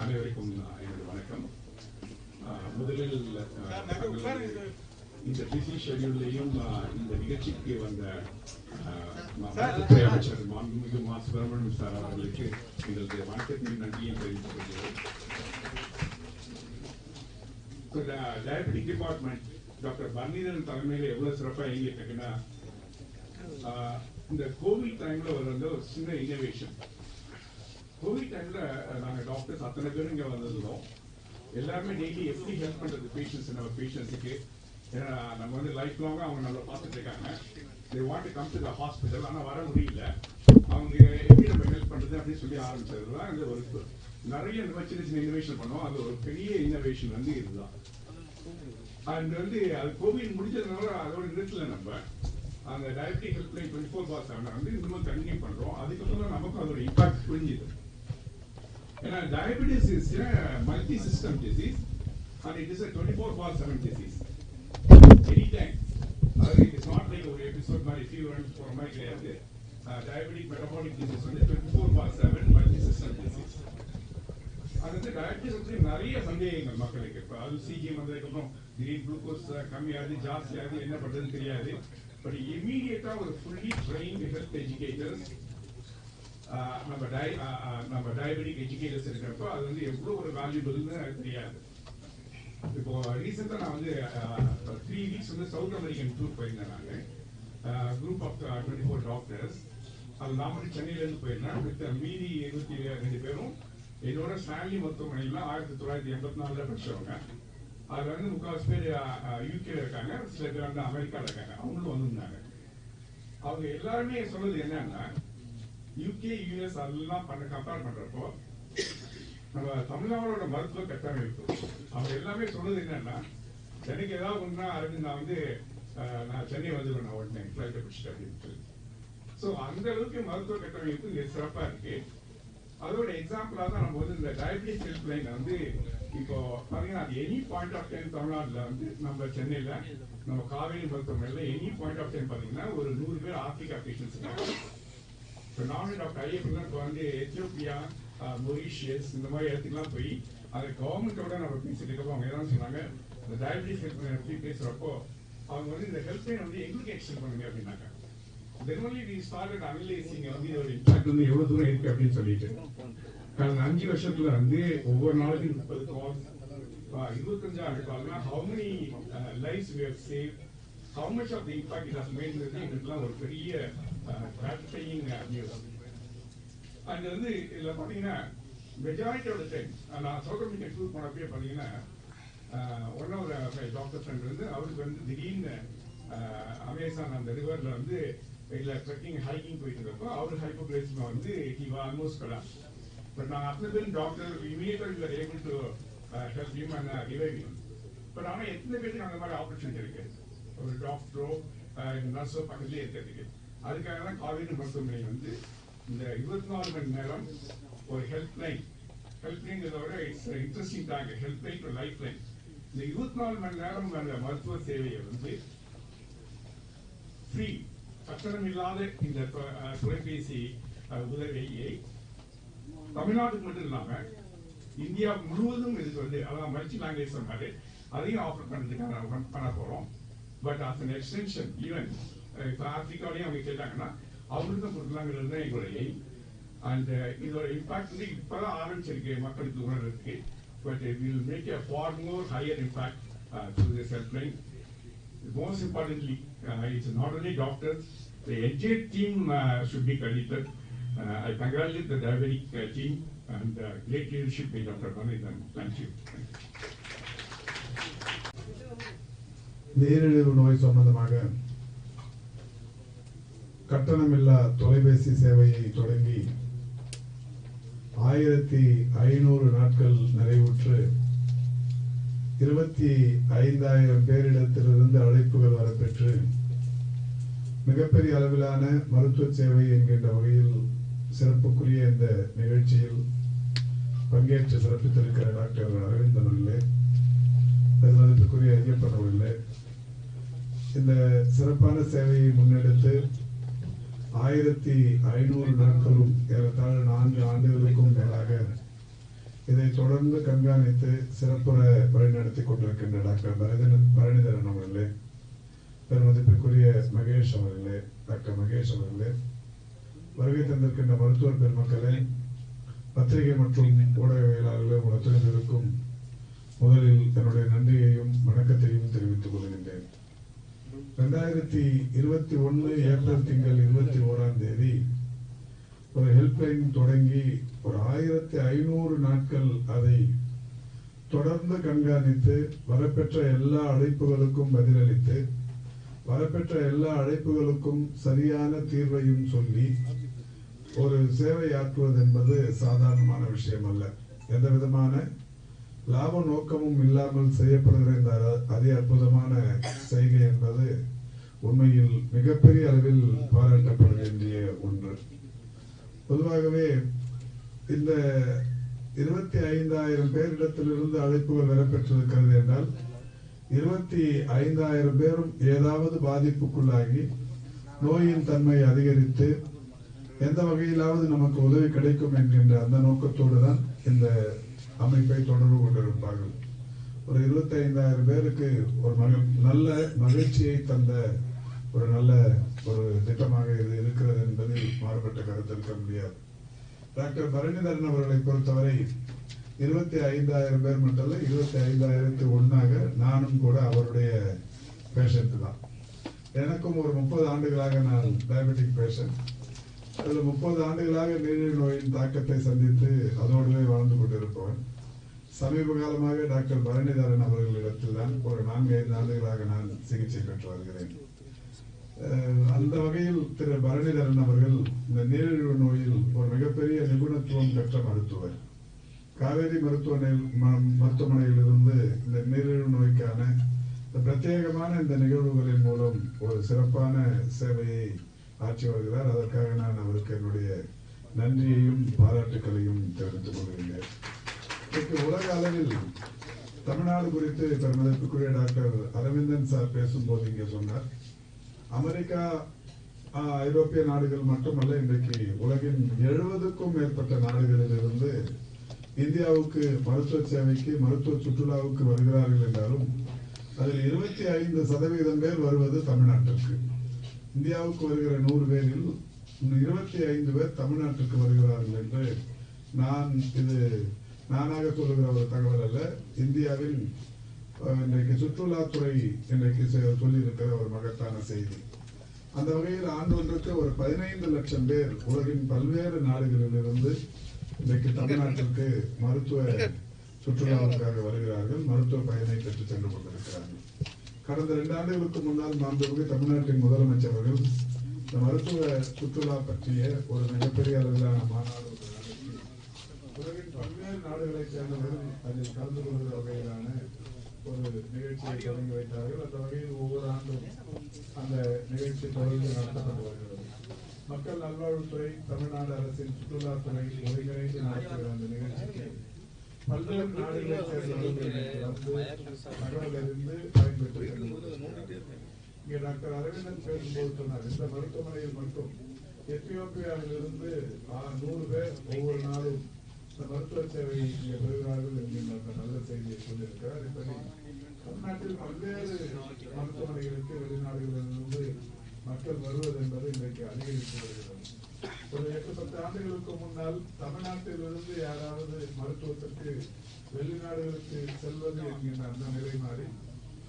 அனைவருக்கும் எனது வணக்கம். முதலில் இந்த பிசி ஷெட்யூல்லையும் இந்த நிகழ்ச்சிக்கு வந்த மருத்துவத்துறை அமைச்சர் மாண்புமிகு மா சுப்பிரமணியம் சார் அவர்களுக்கு எங்களது வணக்கத்தின் நன்றியை தெரிவித்துக் கொள்கிறோம். டயபெட்டிக் டிபார்ட்மெண்ட் டாக்டர் பரணிதரன் தலைமையில் எவ்வளவு சிறப்பா இயங்கிட்டு இருக்குன்னா, இந்த கோவிட் டைம்ல ஒரு சின்ன இன்னோவேஷன். கோவிட் டைம்ல நாங்க டாக்டர்ஸ் அத்தனை பேரும் இங்க வந்திருந்தோம். எல்லாருமே டெய்லி எப்படி ஹெல்ப் பண்றது பேஷண்ட்ஸ், நம்ம பேஷண்ட்ஸுக்கு. ஏன்னா நம்ம வந்து லைஃப் லாங்கா அவங்க நல்லா பார்த்துட்டு இருக்காங்க. they want to come to the hospital, ஆனா வர முடியல. அவங்க எப்படி நம்ம ஹெல்ப் பண்றது அப்படின்னு சொல்லி ஆரம்பிச்சதுதான் இந்த ஒரு நிறைய சின்ன சின்ன இன்னோவேஷன் பண்ணோம். அது ஒரு பெரிய இன்னோவேஷன் வந்து இதுதான். அண்ட் வந்து அது கோவிட் முடிஞ்சதுனால அதோட நிறுத்தல. நம்ம அந்த டயபெட்டிக் ஹெல்ப்லைன் 24/7 வந்து இன்னும் கண்டினியூ பண்றோம். அதுக்கப்புறம் நமக்கு அதோட இம்பாக்ட் புரிஞ்சுது. ஏன்னா diabetes is multi system disease and it is a 24/7 disease. Anytime. It is not like ஒரு எபிசோட் மாதிரி ஃபீவர் போற மாதிரி கிடையாது. டயபெட்டிக் மெட்டபாலிக் டிசீஸ் வந்து 24/7 மல்டி சிஸ்டம் டிசீஸ். அது வந்து டயபெட்டிஸ் பற்றி நிறைய சந்தேகங்கள் மக்களுக்கு. இப்போ அது சிஜிஎம் வந்ததுக்கப்புறம் திடீர் குளுக்கோஸ் கம்மியாகுது, ஜாஸ்தியாகுது, என்ன பண்றதுன்னு தெரியாது. பட் இமீடியட்டா ஒரு ஃபுல்லி ட்ரெயின்டு ஹெல்த் எஜுகேட்டர்ஸ் நம்ம டயபெட்டிக் எஜுகேட்டர்ஸ் இருக்கிறப்போ அது வந்து எவ்வளவு ஒரு வேல்யூபிள்னு தெரியாது. இப்போ ரீசெண்டா நான் வந்து 3 weeks வந்து சவுத் அமெரிக்கன் டூர் போயிருந்தேன். நான் குரூப் ஆஃப் 24 டாக்டர்ஸ். அது நான் மட்டும் சென்னையில இருந்து போயிருந்தேன். வித் மீதி 22 பேரும் என்னோட ஸ்டான்லி மருத்துவமனையில 1984 படிச்சவங்க. அதுல வந்து 3/4 பேர் யூகேல இருக்காங்க, சில பேர் வந்து அமெரிக்கால இருக்காங்க. அவங்களும் வந்திருந்தாங்க. அவங்க எல்லாருமே சொன்னது என்னன்னா, யூகே யூஎஸ் அதெல்லாம் கம்பேர் பண்றப்போ நம்ம தமிழ்நாடோட மருத்துவ கட்டமைப்பு அவங்க எல்லாமே சொன்னது என்னன்னா, எனக்கு ஏதாவது ஒன்றா அரவிந்த் நான் வந்து நான் சென்னை வந்துடுவேன், நான் உடனே ஃபிளைட்டை பிடிச்சிட்டு அப்படின்னு சொல்லி. ஸோ அந்த அளவுக்கு மருத்துவ கட்டமைப்பு இங்கே சிறப்பா இருக்கு. அதோட எக்ஸாம்பிளா தான் நம்ம வந்து இந்த டயபெட்டிஸ் ஹெல்ப் லைன் வந்து இப்போ பாத்தீங்கன்னா அது எனி பாயிண்ட் ஆஃப் டைம் தமிழ்நாட்டில் வந்து நம்ம சென்னையில நம்ம காவேரி மருத்துவமனையில எனி பாயிண்ட் ஆஃப் டைம் பாத்தீங்கன்னா ஒரு 100 பேர் ஆப்பிரிக்கா பேஷன்ஸ் இருக்காங்க. இப்போ நானும் டாக்டர் ஐயப்பன் இப்போ வந்து எத்தியோப்பியா, மொரிஷியஸ் இந்த மாதிரி இடத்துக்குலாம் போய் அந்த கவர்மெண்டோட நம்ம பேசிட்டு இருக்கப்போ அவங்க என்ன சொன்னாங்க, இந்த டயபெட்டிஸ் ஹெல்ப் லைன் பற்றி பேசுறப்போ அவங்க வந்து இந்த ஹெல்ப் லைன் வந்து எங்களுக்கு எக்ஸ்டெண்ட் பண்ணுங்க அப்படின்னாங்க. Then only we started analyzing வந்து இதோட இம்பாக்ட் வந்து எவ்வளவு தூரம் இருக்கு அப்படின்னு சொல்லிட்டு. கடந்த 5 வருஷத்துல வந்து ஒவ்வொரு நாளைக்கும் 30 calls 25,000 கால்னா how many lives we have saved, how much of the impact it has made எங்களுக்குலாம் ஒரு பெரிய gratifying news. அண்ட் வந்து இதுல பாத்தீங்கன்னா மெஜாரிட்டி ஆஃப் த டைம் நான் சவுத் அமெரிக்கன் டூர் போனப்பே பாத்தீங்கன்னா ஒன் ஆஃப் டாக்டர் ஃப்ரெண்ட் வந்து அவருக்கு வந்து திடீர்னு அமேசான் அந்த ரிவர்ல வந்து இல்ல ட்ரெக்கிங் ஹைக்கிங் போயிட்டு இருக்கப்போ அவரு ஹைப்போகிளைசிமா வந்து he was almost collapsed. But நான் அத்தனை பேரும் டாக்டர் இமீடியட்டா we were able to help him and revive him. But ஆனா எத்தனை பேருக்கு அந்த மாதிரி ஆப்பர்ச்சுனிட்டி இருக்கு ஒரு டாக்டரோ நர்ஸோ பக்கத்துலேயே இருக்கிறதுக்கு? அதுக்காக தான் காவேரி மருத்துவமனை வந்து இந்த 24 மணி நேரம் ஒரு ஹெல்ப்லைன் இதோட interesting talk helpline to life line. இந்த 24 மணி நேரம் அந்த மருத்துவ சேவையை வந்து ஃப்ரீ கட்டணம் இல்லாத இந்த தொலைபேசி உதவியை தமிழ்நாட்டுக்கு மட்டும் இல்லாம இந்தியா முழுவதும் இதுக்கு வந்து அதான் மல்டி லாங்குவேஜ் சொன்னாரு அதையும் ஆஃபர் பண்றதுக்காக பண்ண போறோம். But as an extension even இப்போ ஆப்பிரிக்காலையும் அவங்க கேட்டாங்கன்னா அவங்களுக்கும் கொடுக்கலாங்கிறது தான் எங்களோட எய்ம். அண்ட் இதோட இம்பாக்ட் வந்து இப்பதான் ஆரம்பிச்சிருக்கு மக்களுக்கு உணர்றதுக்கு. But will make a far more higher impact through this helpline. Most importantly, it's not only doctors, the entire team should be credited. I congratulate the diabetic team and great leadership by Dr. Bharanidharan. Thank you.
நீரிழிவு நோய் சம்பந்தமாக கட்டணமில்லா தொலைபேசி சேவையை தொடங்கி 1500 நாட்கள் நிறைவுற்று 25,000 பேரிடத்திலிருந்து அழைப்புகள் வரப்பெற்று மிகப்பெரிய அளவிலான மருத்துவ சேவை என்கின்ற வகையில் சிறப்புக்குரிய இந்த நிகழ்ச்சியில் பங்கேற்று சிறப்பித்திருக்கிற டாக்டர் அரவிந்தன் அவர்களே, பெருமதிப்புக்குரிய ஐயப்பன் அவர்களே, இந்த சிறப்பான சேவையை முன்னெடுத்து 1500 நாட்களும் ஏறத்தாழ 4 ஆண்டுகளுக்கும் மேலாக இதை தொடர்ந்து கண்காணித்து சிறப்புற வழிநடத்தி கொண்டிருக்கின்ற டாக்டர் பரணிதரன் அவர்களே, பெருமதிப்பிற்குரிய மகேஷ் அவர்களே, டாக்டர் மகேஷ் அவர்களே, வருகை தந்திருக்கின்ற மருத்துவர் பெருமக்களே, பத்திரிகை மற்றும் ஊடகவியலாளர்களே, உங்கள் அத்துணைக்கும் முதலில் என்னுடைய நன்றியையும் வணக்கத்தையும் தெரிவித்துக் கொள்கின்றேன். 2021 ஏப்ரல் திங்கள் 21ஆம் தேதி ஒரு ஹெல்ப்லைன் தொடங்கி ஒரு 1500 நாட்கள் அதை தொடர்ந்து கண்காணித்து வரப்பெற்ற எல்லா அழைப்புகளுக்கும் பதிலளித்து வரப்பெற்ற எல்லா அழைப்புகளுக்கும் சரியான தீர்வையும் சொல்லி ஒரு சேவை ஆற்றுவது என்பது சாதாரணமான விஷயம் அல்ல. எந்த விதமான லாப நோக்கமும் இல்லாமல் செய்யப்படுகிற இந்த அதி அற்புதமான செய்கை என்பது உண்மையில் மிகப்பெரிய அளவில் பாராட்டப்பட வேண்டிய ஒன்று. பொதுவாகவே இந்த 25,000 பேரிடத்திலிருந்து அழைப்புகள் பெறப்பெற்றிருக்கிறது என்றால் 25,000 பேரும் ஏதாவது பாதிப்புக்குள்ளாகி நோயின் தன்மை அதிகரித்து எந்த வகையிலாவது நமக்கு உதவி கிடைக்கும் என்கின்ற அந்த நோக்கத்தோடு தான் இந்த அமைப்பை தொடர்பு கொண்டிருப்பார்கள். ஒரு 25,000 பேருக்கு ஒரு நல்ல மகிழ்ச்சியை தந்த ஒரு நல்ல ஒரு திட்டமாக இது இருக்கிறது என்பதில் மாறுபட்ட கருத்து இருக்க முடியாது. டாக்டர் பரணிதரன் அவர்களை பொறுத்தவரை 25,000 பேர் மட்டும் இல்ல, 25,001 நானும் கூட அவருடைய பேஷண்ட் தான். எனக்கும் ஒரு 30 ஆண்டுகளாக நான் டயபெட்டிக் பேஷண்ட். அதுல 30 ஆண்டுகளாக நீரிழிவு நோயின் தாக்கத்தை சந்தித்து அதோடவே வாழ்ந்து கொண்டிருப்பவன். சமீப காலமாக டாக்டர் பரணிதரன் அவர்களிடத்தில் தான் ஒரு 4-5 ஆண்டுகளாக நான் சிகிச்சை பெற்று வருகிறேன். அந்த வகையில் திரு பரணிதரன் அவர்கள் இந்த நீரிழிவு நோயில் ஒரு மிகப்பெரிய நிபுணத்துவம் பெற்ற மருத்துவர். காவேரி மருத்துவமனையில் இருந்து இந்த நீரிழிவு நோய்க்கான பிரத்யேகமான இந்த நிகழ்வுகளின் மூலம் ஒரு சிறப்பான சேவையை ஆற்றி வருகிறார். அதற்காக நான் அவருக்கு என்னுடைய நன்றியையும் பாராட்டுக்களையும் தெரிவித்துக் கொள்கிறேன். உலக அளவில் தமிழ்நாடு குறித்து பெருமதிப்புக்குரிய டாக்டர் அரவிந்தன் சார் பேசும்போது இங்கே சொன்னார், அமெரிக்கா ஐரோப்பிய நாடுகள் மட்டுமல்ல, இன்றைக்கு உலகின் 70க்கும் மேற்பட்ட நாடுகளில் இருந்து இந்தியாவுக்கு மருத்துவ சேவைக்கு மருத்துவ சுற்றுலாவுக்கு வருகிறார்கள் என்றாலும் அதில் 25% பேர் வருவது தமிழ்நாட்டிற்கு. இந்தியாவுக்கு வருகிற 100 பேரில் 25 பேர் தமிழ்நாட்டுக்கு வருகிறார்கள் என்று நான் இது நானாக சொல்லுகிற ஒரு தகவல் அல்ல. இந்தியாவில் இன்றைக்கு சுற்றுலாத்துறை இன்றைக்கு சொல்லியிருக்கிற ஒரு மகத்தான செய்தி. அந்த வகையில் ஆண்டொன்றுக்கு ஒரு 15 லட்சம் பேர் உலகின் பல்வேறு நாடுகளிலிருந்து இன்றைக்கு தமிழ்நாட்டிற்கு மருத்துவ சுற்றுலாவுக்காக வருகிறார்கள். மருத்துவ பயனை பெற்று சென்று கொண்டிருக்கிறார்கள். கடந்த 2 ஆண்டுகளுக்கு முன்னால் மாண்புமிகு தமிழ்நாட்டின் முதலமைச்சர் அவர்கள் இந்த மருத்துவ சுற்றுலா பற்றிய ஒரு மிகப்பெரிய அளவிலான மாநாடு நடத்தி உலகின் பல்வேறு நாடுகளை சேர்ந்தவர்கள் அதில் கலந்து கொள்கிற வகையிலான ஒரு நிகழ்ச்சியை தொடங்கி வைத்தார்கள். அந்த வகையில் ஒவ்வொரு ஆண்டும் அந்த நிகழ்ச்சி தொடர்ந்து நடத்தப்பட்டு வருகிறது. மக்கள் நல்வாழ்வுத்துறை, தமிழ்நாடு அரசின் சுற்றுலாத்துறை ஒருங்கிணைந்து நடத்துகிற அந்த நிகழ்ச்சிக்கு பல்வேறு நாடுகளை சேர்ந்தவர்கள் வந்து தகவல் அறிந்து பயன்பெற்று இங்கே டாக்டர் அரவிந்தன் பேசும்போது சொன்னார், இந்த மருத்துவமனையில் மட்டும் எத்தியோப்பியாவிலிருந்து 100 பேர் ஒவ்வொரு நாளும் இந்த மருத்துவ சேவையை இங்கே பெறுகிறார்கள் என்கின்ற நல்ல செய்தியை சொல்லியிருக்கிறார். இப்படி தமிழ்நாட்டில் பல்வேறு மருத்துவமனைகளுக்கு வெளிநாடுகளிலிருந்து மக்கள் வருவது என்பது இன்றைக்கு அதிகரித்து வருகிறது. ஒரு 8-10 ஆண்டுகளுக்கு முன்னால் தமிழ்நாட்டிலிருந்து யாராவது மருத்துவத்திற்கு வெளிநாடுகளுக்கு செல்வது என்கின்ற அந்த நிலை மாறி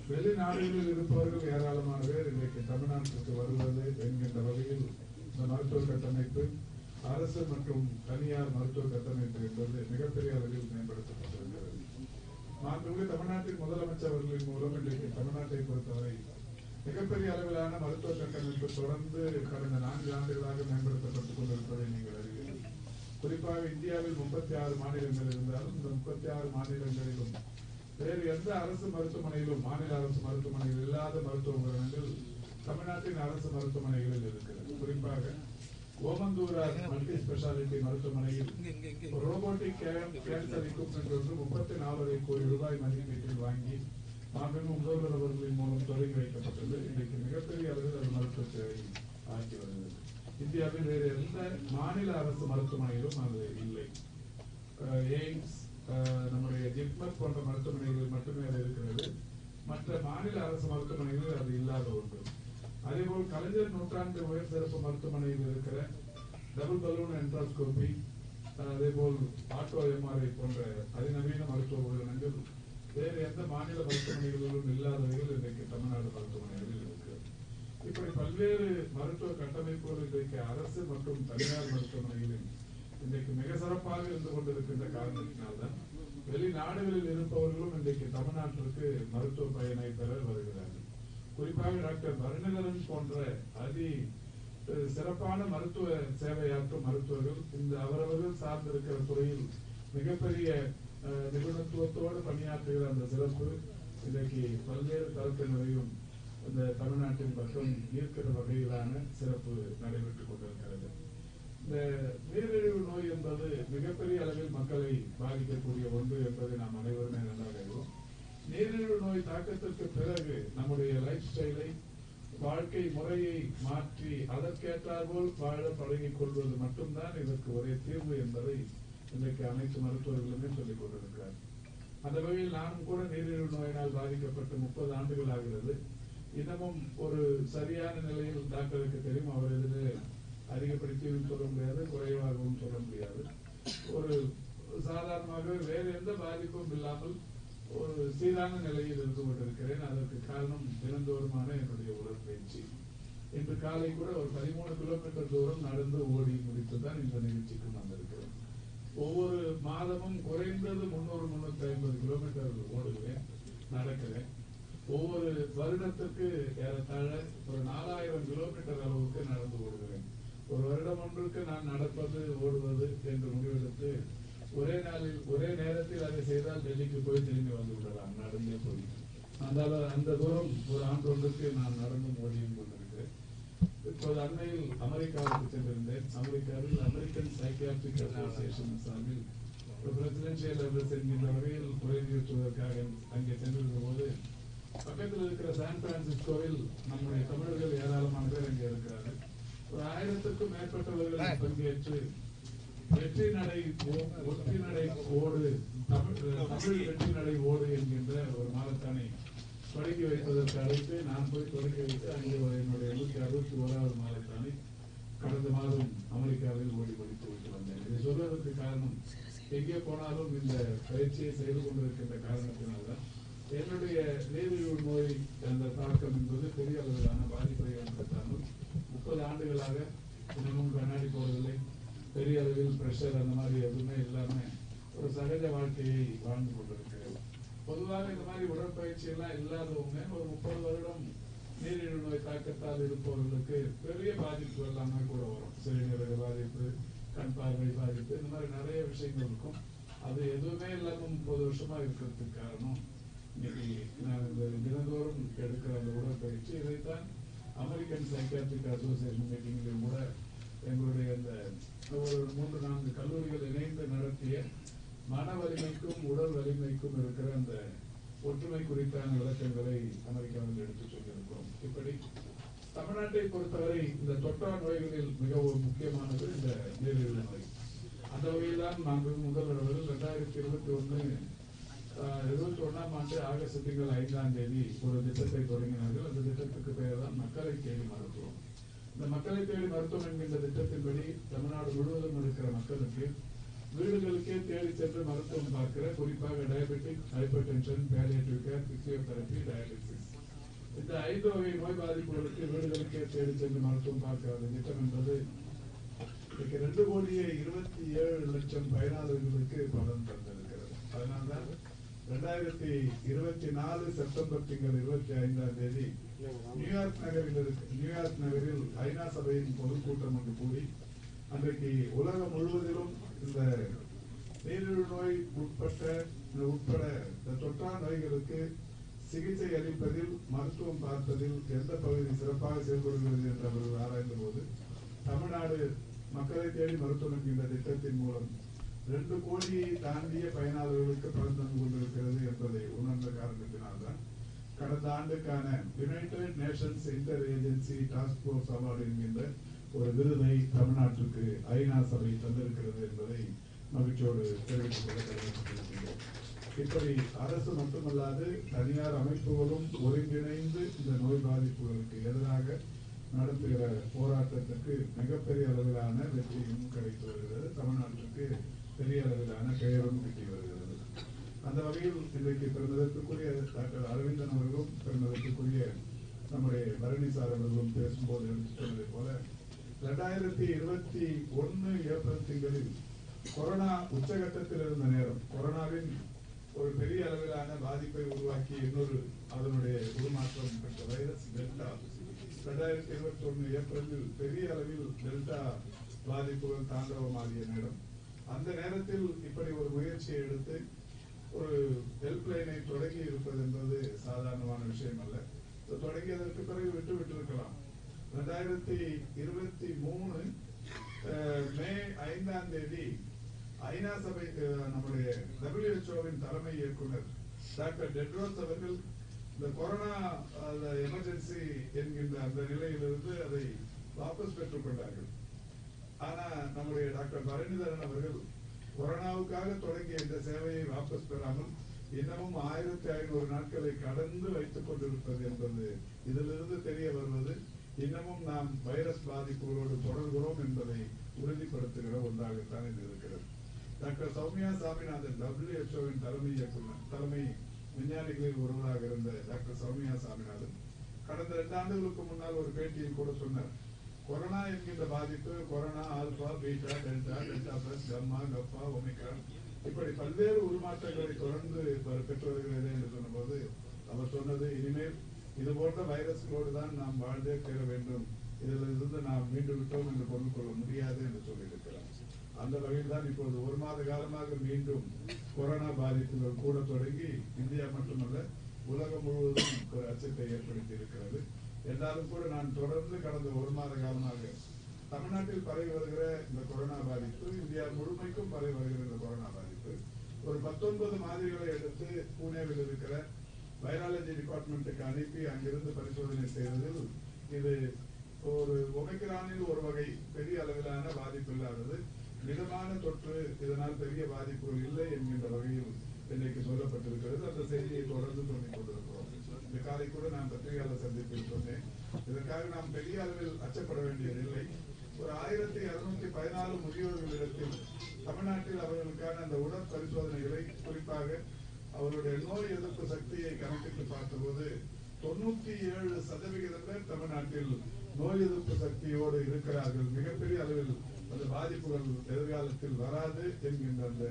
வெளிநாடுகளில் இருப்பவர்கள் ஏராளமான பேர் இன்றைக்கு தமிழ்நாட்டிற்கு வருவது என்கின்ற வகையில் இந்த மருத்துவ கட்டமைப்பு, அரசு மற்றும் தனியார் மருத்துவ கட்டமைப்பு என்பது மிகப்பெரிய அளவில் மேம்படுத்தப்பட்டிருக்கிறது. மாண்புமிகு தமிழ்நாட்டின் முதலமைச்சர் அவர்களின் மூலம் இன்றைக்கு தமிழ்நாட்டை பொறுத்தவரை மிகப்பெரிய அளவிலான மருத்துவ கட்டமைப்பு தொடர்ந்து கடந்த 4 ஆண்டுகளாக மேம்படுத்தப்பட்டுக் கொண்டிருப்பதை நீங்கள் அறிவீர்கள். குறிப்பாக இந்தியாவில் 36 மாநிலங்கள் இருந்தாலும் இந்த 36 மாநிலங்களிலும் வேறு எந்த அரசு மருத்துவமனையிலும் மாநில அரசு மருத்துவமனையில் இல்லாத மருத்துவ உபகரணங்கள் தமிழ்நாட்டின் அரசு மருத்துவமனைகளில் இருக்கிறது. குறிப்பாக ஓமந்தூரார் மல்டி ஸ்பெஷாலிட்டி மருத்துவமனையில் ரோபோட்டிக் கேன்சர் எக்யூப்மெண்ட் ஒன்று 34 கோடி ரூபாய் மதிப்பீட்டில் வாங்கி மாண்புமிகு முதல்வர் அவர்களின் மூலம் தொடங்கி வைக்கப்பட்டது. இன்றைக்கு மிகப்பெரிய அளவில் அது மருத்துவ சேவை ஆக்கி வருகிறது. இந்தியாவில் வேறு எந்த மாநில அரசு மருத்துவமனையிலும் அது இல்லை. எய்ம்ஸ், நம்முடைய ஜிப்மர் போன்ற மருத்துவமனைகளில் மட்டுமே அது இருக்கிறது. மற்ற மாநில அரசு மருத்துவமனைகளில் அது இல்லாத ஒன்று. அதேபோல் கலைஞர் நூற்றாண்டு உயர் சிறப்பு மருத்துவமனையில் இருக்கிற டபுள் பலூன் என்ட்ராஸ்கோபி, அதேபோல் ஆட்டோ எம்ஆர்ஐ போன்ற அதிநவீன மருத்துவ உபகரணங்கள் வேறு எந்த மாநில மருத்துவமனைகளிலும் இல்லாதவர்கள் இன்றைக்கு தமிழ்நாடு மருத்துவமனைகளில் இருக்கிறது. இப்படி பல்வேறு மருத்துவ கட்டமைப்புகள் இன்றைக்கு அரசு மற்றும் தனியார் மருத்துவமனைகளில் இன்றைக்கு மிக சிறப்பாக இருந்து கொண்டிருக்கின்ற காரணத்தினால்தான் வெளிநாடுகளில் இருப்பவர்களும் இன்றைக்கு தமிழ்நாட்டிற்கு மருத்துவ பயனை பெற வருகிறார்கள். குறிப்பாக டாக்டர் பரணிதரன் போன்ற சிறப்பான மருத்துவ சேவையாற்றும் மருத்துவர்கள் இந்த அவரவர்கள் சார்ந்திருக்கிற துறையில் மிகப்பெரிய நிபுணத்துவத்தோடு பணியாற்றுகிற அந்த சிறப்பு இன்றைக்கு பல்வேறு தரப்பினரையும் இந்த தமிழ்நாட்டின் பக்கம் ஈர்க்கிற வகையிலான சிறப்பு நடைபெற்றுக் கொண்டிருக்கிறது. இந்த நீரிழிவு நோய் என்பது மிகப்பெரிய அளவில் மக்களை பாதிக்கக்கூடிய ஒன்று என்பதை நாம் அனைவருமே நன்றாக அறிவோம். நீரிழிவு நோய் தாக்கத்திற்கு பிறகு நம்முடைய லைஃப் ஸ்டைலை, வாழ்க்கை முறையை மாற்றி அதற்கேற்றாற்போல் வாழ பழகிக் கொள்வது மட்டும்தான் இதற்கு ஒரே தீர்வு என்பதை இன்றைக்கு அனைத்து மருத்துவர்களுமே சொல்லிக் கொண்டிருக்கிறார். அந்த வகையில் நானும் கூட நீரிழிவு நோயினால் பாதிக்கப்பட்டு 30 ஆண்டுகள் ஆகிறது. இன்னமும் ஒரு சரியான நிலையில் டாக்டருக்கு தெரியும், அவர் இதில் அதிகப்படுத்தியும் சொல்ல முடியாது, குறைவாகவும் சொல்ல முடியாது. ஒரு சாதாரணமாக வேறு எந்த பாதிப்பும் இல்லாமல் ஒரு சீரான நிலையில் இருந்து கொண்டிருக்கிறேன். அதற்கு காரணம் தினந்தோறுமான என்னுடைய உடற்பயிற்சி. இன்று காலை கூட ஒரு 13 கிலோமீட்டர் தூரம் நடந்து ஓடி முடித்துதான் இந்த நிகழ்ச்சிக்கு வந்திருக்கிறேன். ஒவ்வொரு மாதமும் குறைந்தது 300-350 கிலோமீட்டர் ஓடுகிறேன், நடக்கிறேன். ஒவ்வொரு வருடத்துக்கு ஏறத்தாழ ஒரு 4000 கிலோமீட்டர் அளவுக்கு நடந்து ஓடுகிறேன். ஒரு வருடம் ஒன்றுக்கு நான் நடப்பது ஓடுவது என்று முடிவெடுத்து ஒரே நாளில் ஒரே நேரத்தில் அதை செய்தால் டெல்லிக்கு போய் திரும்பி வந்து விடலாம், நடந்தே போய். அந்த தூரம் ஒரு ஆண்டு ஒன்றுக்கு நான் நடந்து ஓடியும் கொண்டிருக்கிறேன். இப்போது அண்மையில் அமெரிக்காவுக்கு சென்றிருந்தேன். அமெரிக்காவில் அமெரிக்கன் சைக்கியாட்ரிக் அசோசியேஷன் சார்பில் பிரசிடென்சியல் அட்ரஸ் என்கின்ற வகையில் உரையாற்றுவதற்காக அங்கே சென்றிருந்த போது பக்கத்தில் இருக்கிற சான் பிரான்சிஸ்கோவில் நம்முடைய தமிழர்கள் ஏராளமான பேர் அங்கே இருக்கிறார்கள். ஒரு 1000க்கும் மேற்பட்டவர்கள் பங்கேற்று வெற்றி நடை ஓடு, தமிழ் வெற்றி நடை ஓடு என்கின்ற ஒரு மாரத்தானை தொடங்கி வைப்பதற்கு அழைத்து நான் போய் தொடங்கி வைத்து அங்கே என்னுடைய 161வது மாரத்தானை கடந்த மாதம் அமெரிக்காவில் ஓடி முடித்து விட்டு வந்தேன். இதை சொல்வதற்கு காரணம், எங்கே போனாலும் இந்த பயிற்சியை செய்து கொண்டிருக்கின்ற காரணத்தினால்தான் என்னுடைய நீரிழிவு நோய் அந்த தாக்கம் என்பது பெரிய அளவிலான பாதிப்பை ஏற்படுத்தாமல் 30 ஆண்டுகளாக தினமும் கண்ணாடி போவதில்லை, பெரிய அளவில் பிரஷர் அந்த மாதிரி எதுவுமே இல்லாம ஒரு சகஜ வாழ்க்கையை வாழ்ந்து கொண்டிருக்கிறேன். பொதுவாக இந்த மாதிரி உடற்பயிற்சி எல்லாம் இல்லாதவங்க ஒரு 30 வருடம் நீரிழிவு நோய் தாக்கத்தால் இருப்பவர்களுக்கு பெரிய பாதிப்பு எல்லாமே கூட வரும். சிறுநீரக பாதிப்பு, கண் பார்வை பாதிப்பு, இந்த மாதிரி நிறைய விஷயங்கள் இருக்கும். அது எதுவுமே இல்லாம 30 வருஷமா இருக்கிறதுக்கு காரணம் இன்னைக்கு நான் இந்த தினந்தோறும் எடுக்கிற அந்த உடற்பயிற்சி. இதைத்தான் அமெரிக்கன் சைக்காட்ரிக் அசோசியேஷன் மீட்டிங்கிலும் கூட எங்களுடைய அந்த ஒரு 3-4 கல்லூரிகள் இணைந்து நடத்திய மன வலிமைக்கும் உடல் வலிமைக்கும் இருக்கிற அந்த ஒற்றுமை குறித்தான விளக்கங்களை அமெரிக்காவில் எடுத்து சொல்லியிருக்கிறோம். இப்படி தமிழ்நாட்டை பொறுத்தவரை இந்த தொற்றா நோய்களில் மிகவும் முக்கியமானது இந்த நீரிழிவு நோய். அந்த வகையில் தான் நாங்கள் முதல்வர்கள் 2021ஆம் ஆண்டு ஆகஸ்ட் திங்கள் 5ஆம் தேதி ஒரு திட்டத்தை தொடங்கினார்கள். அந்த திட்டத்துக்கு பெயர் தான் மக்களை தேடி மருத்துவம். இந்த மக்களை தேடி மருத்துவம் என்கின்ற திட்டத்தின்படி தமிழ்நாடு முழுவதும் இருக்கிற மக்களுக்கு வீடுகளுக்கே தேடி சென்று மருத்துவம் பார்க்கிற, குறிப்பாக diabetic, hyper tension, palliative care, physiotherapy, dialysis, இந்த 5 வகை நோய் பாதிப்புகளுக்கு வீடுகளுக்கே தேடி சென்று மருத்துவம் பார்க்கிற திட்டம் என்பது 2,27,00,000 பயனாளர்களுக்கு பலன் தந்திருக்கிறது. அதனால்தான் 2024 செப்டம்பர் திங்கள் 25ஆம் தேதி நியூயார்க் நகரில் ஐநா சபையின் பொதுக்கூட்டம் ஒன்று கூடி அன்றைக்கு உலகம் முழுவதிலும் இந்த நீரிழிவு நோய் உட்பட தொற்றா நோய்களுக்கு சிகிச்சை அளிப்பதில், மருத்துவம் பார்ப்பதில் எந்த பகுதி சிறப்பாக செயல்படுகிறது என்று அவர்கள் ஆராய்ந்த போது தமிழ்நாடு மக்களை தேடி மருத்துவம் என்கின்ற திட்டத்தின் மூலம் 2 கோடியை தாண்டிய பயனாளர்களுக்கு பலன் தந்து கொண்டிருக்கிறது என்பதை உணர்ந்த காரணத்தினால்தான் கடந்த ஆண்டுக்கான United Nations inter agency task force award என்கின்ற ஒரு விருதை தமிழ்நாட்டிற்கு ஐநா சபை தந்திருக்கிறது என்பதை மகிழ்ச்சியோடு தெரிவித்துக் கொள்ள கடமைப்பட்டிருக்கின்றோம். இப்படி அரசு மட்டுமல்லாது தனியார் அமைப்புகளும் ஒருங்கிணைந்து இந்த நோய் பாதிப்புகளுக்கு எதிராக நடத்துகிற போராட்டத்திற்கு மிகப்பெரிய அளவிலான வெற்றியும் கிடைத்து வருகிறது. தமிழ்நாட்டிற்கு பெரிய அளவிலான பெயரும் கிட்டி வருகிறது. அந்த வகையில் இன்றைக்கு பெருமிதத்துக்குரிய டாக்டர் அரவிந்தன் அவர்களும் பெருமிதத்துக்குரிய நம்முடைய பரணி சார் அவர்களும் பேசும்போது எடுத்து சொன்னதை போல 2021 ஏப்ரல் திங்களில் கொரோனா உச்சகட்டத்தில் இருந்த நேரம், கொரோனாவின் ஒரு பெரிய அளவிலான பாதிப்பை உருவாக்கி இன்னொரு அதனுடைய உருமாற்றம் பெற்ற வைரஸ் டெல்டா 2021 ஏப்ரலில் பெரிய அளவில் டெல்டா பாதிப்புகள் தாண்டவமாகிய நேரம். அந்த நேரத்தில் இப்படி ஒரு முயற்சியை எடுத்து ஒரு ஹெல்ப்லைனை தொடங்கி இருப்பது என்பது சாதாரணமான விஷயம் அல்ல. தொடங்கியதற்கு பிறகு விட்டிருக்கலாம். 2023 மே 5ஆம் தேதி ஐநா சபை நம்முடைய WHO-வின் தலைமை இயக்குனர் டாக்டர் டெட்ரோஸ் அவர்கள் இந்த கொரோனா எமர்ஜென்சி என்கின்ற அந்த நிலையிலிருந்து அதை வாபஸ் பெற்றுக் கொண்டார்கள். ஆனா நம்முடைய டாக்டர் பரணிதரன் அவர்கள் கொரோனாவுக்காக தொடங்கிய இந்த சேவையை வாபஸ் பெறாமல் இன்னமும் 1500 நாட்களை கடந்து வைத்துக் கொண்டிருப்பது என்பது இதிலிருந்து தெரிய வருவது இன்னமும் நாம் வைரஸ் பாதிப்புகளோடு தொடர்கிறோம் என்பதை உறுதிப்படுத்துகிற ஒன்றாகத்தான் இது இருக்கிறது. டாக்டர் சௌமியா சாமிநாதன் WHO-வின் தலைமை விஞ்ஞானிகளில் ஒருவராக இருந்த டாக்டர் சௌமியா சாமிநாதன் கடந்த 2 ஆண்டுகளுக்கு முன்னால் ஒரு பேட்டியில் கூட சொன்னார், கொரோனா என்கின்ற பாதிப்பு corona alpha, beta, delta, delta plus, gamma, kappa, omicron இப்படி பல்வேறு உருமாற்றங்களை தொடர்ந்து பெற்று வருகிறது என்று சொன்னபோது அவர் சொன்னது, இனிமேல் இது போன்ற வைரஸ்களோடு தான் நாம் வாழ்ந்தே தீர வேண்டும், இதிலிருந்து நாம் மீண்டு விட்டோம் என்று கொண்டு கொள்ள முடியாது என்று சொல்லியிருக்கிறார். அந்த வகையில் தான் இப்போது 1 மாத காலமாக மீண்டும் கொரோனா பாதிப்புகள் கூட தொடங்கி இந்தியா மட்டுமல்ல உலகம் முழுவதும் ஒரு அச்சத்தை ஏற்படுத்தி இருக்கிறது. என்றாலும் கூட நான் தொடர்ந்து கடந்த 1 மாத காலமாக தமிழ்நாட்டில் பரவி வருகிற இந்த கொரோனா பாதிப்பு, இந்தியா முழுமைக்கும் பரவி வருகிற இந்த கொரோனா பாதிப்பு ஒரு 19 மாதிரிகளை எடுத்து புனேவில் இருக்கிற வைராலஜி டிபார்ட்மெண்ட்டுக்கு அனுப்பி அங்கிருந்து பரிசோதனை செய்ததில் இது ஒரு ஒமிக்ரானில் ஒரு வகை பெரிய அளவிலான பாதிப்பு இல்லாதது, மிதமான தொற்று, இதனால் பெரிய பாதிப்புகள் இல்லை என்கின்ற வகையில் இன்னைக்கு சொல்லப்பட்டிருக்கிறது. அந்த செய்தியை தொடர்ந்து சொல்லிக் கொண்டிருக்கிறோம். இந்த காலை கூட நான் பத்திரிகையாளர் சந்திப்பில் சொன்னேன், இதற்காக நாம் பெரிய அளவில் அச்சப்பட வேண்டியதில்லை. ஒரு 1214 முதியோர்களிடத்தில் தமிழ்நாட்டில் அவர்களுக்கான அந்த உடற் பரிசோதனைகளை குறிப்பாக அவருடைய நோய் எதிர்ப்பு சக்தியை கணக்கிட்டு பார்த்தபோது 97% பேர் தமிழ்நாட்டில் நோய் எதிர்ப்பு சக்தியோடு இருக்கிறார்கள். மிகப்பெரிய அளவில் அந்த பாதிப்புகள் எதிர்காலத்தில் வராது என்கின்ற அந்த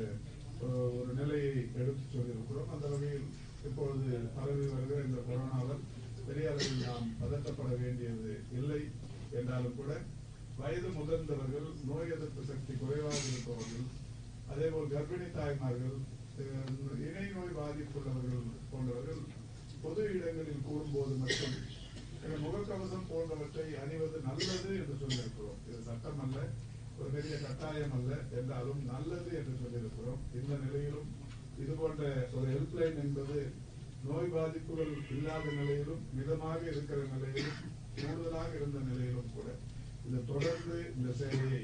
ஒரு நிலையை எடுத்து சொல்லியிருக்கிறோம். அந்த வகையில் இப்பொழுது பரவி வருகிற இந்த கொரோனாவால் பெரிய அளவில் நாம் பதட்டப்பட வேண்டியது இல்லை என்றாலும் கூட வயது முதிர்ந்தவர்கள், நோய் எதிர்ப்பு சக்தி குறைவாக இருப்பவர்கள், அதேபோல் கர்ப்பிணி தாய்மார்கள், இணை நோய் பாதிப்புள்ளவர்கள் போன்றவர்கள் பொது இடங்களில் கூடும்போது மட்டும் முகக்கவசம் போன்றவற்றை அணிவது நல்லது என்று சொல்லியிருக்கிறோம். இது சட்டம் அல்ல, ஒரு பெரிய கட்டாயம் அல்ல, என்றாலும் நல்லது என்று சொல்லியிருக்கிறோம். இந்த நிலையிலும் இது போன்ற ஒரு ஹெல்ப்லைன் என்பது நோய் பாதிப்புகள் இல்லாத நிலையிலும், மிதமாக இருக்கிற நிலையிலும், கூடுதலாக இருந்த நிலையிலும் கூட இது தொடர்ந்து இந்த சேவையை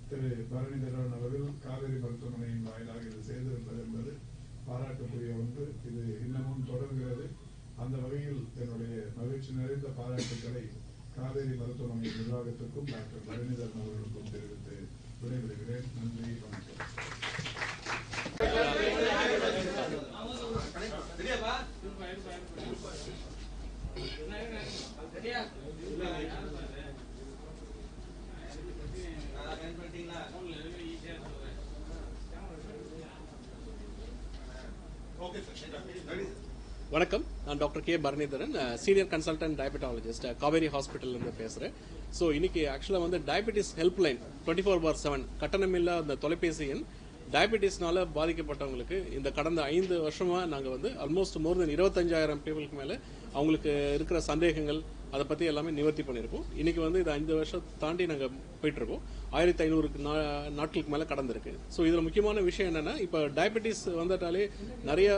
திரு பரணிதரன் அவர்கள் காவேரி மருத்துவமனையின் வாயிலாக இது செய்திருப்பது என்பது பாராட்டுக்குரிய ஒன்று. இது இன்னமும் தொடர்கிறது. அந்த வகையில் என்னுடைய மகிழ்ச்சி நிறைந்த பாராட்டுக்களை காவேரி மருத்துவமனை நிர்வாகத்திற்கும் டாக்டர் பரணிதரன் அவர்களுக்கும் தெரிவித்து விடைபெறுகிறேன். நன்றி, வணக்கம்.
வணக்கம், நான் doctor K Bharanidharan, senior consultant diabetologist, Kauvery hospital இருந்து பேசுறேன். ஸோ இன்னைக்கு ஆக்சுவலாக வந்து டயபெட்டிஸ் ஹெல்ப்லைன் 24/7 கட்டணமில்லா அந்த தொலைபேசி எண் டயபெட்டிஸ்னால பாதிக்கப்பட்டவங்களுக்கு இந்த கடந்த 5 வருஷமா நாங்கள் வந்து ஆல்மோஸ்ட் மோர் தென் 25,000 பீப்புளுக்கு மேலே அவங்களுக்கு இருக்கிற சந்தேகங்கள் அதை பற்றி எல்லாமே நிவர்த்தி பண்ணியிருக்கோம். இன்னைக்கு வந்து இது 5 வருஷம் தாண்டி நாங்கள் போயிட்டு இருக்கோம். 1500 நாட்களுக்கு மேலே கடந்திருக்கு. ஸோ இதில் முக்கியமான விஷயம் என்னன்னா, இப்போ டயபெட்டிஸ் வந்துட்டாலே நிறைய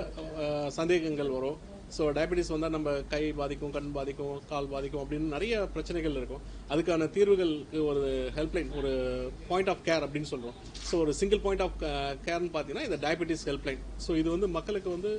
சந்தேகங்கள் வரும். ஸோ டயபெட்டிஸ் வந்தால் நம்ம கை பாதிக்கும், கண் பாதிக்கும், கால் பாதிக்கும் அப்படின்னு நிறைய பிரச்சனைகள் இருக்கும். அதுக்கான தீர்வுகளுக்கு ஒரு ஹெல்ப்லைன், ஒரு பாயிண்ட் ஆஃப் கேர் அப்படின்னு சொல்கிறோம். ஸோ ஒரு சிங்கிள் பாயிண்ட் ஆஃப் கேர்னு பார்த்தீங்கன்னா இந்த டயபெட்டிஸ் ஹெல்ப்லைன். ஸோ இது வந்து மக்களுக்கு வந்து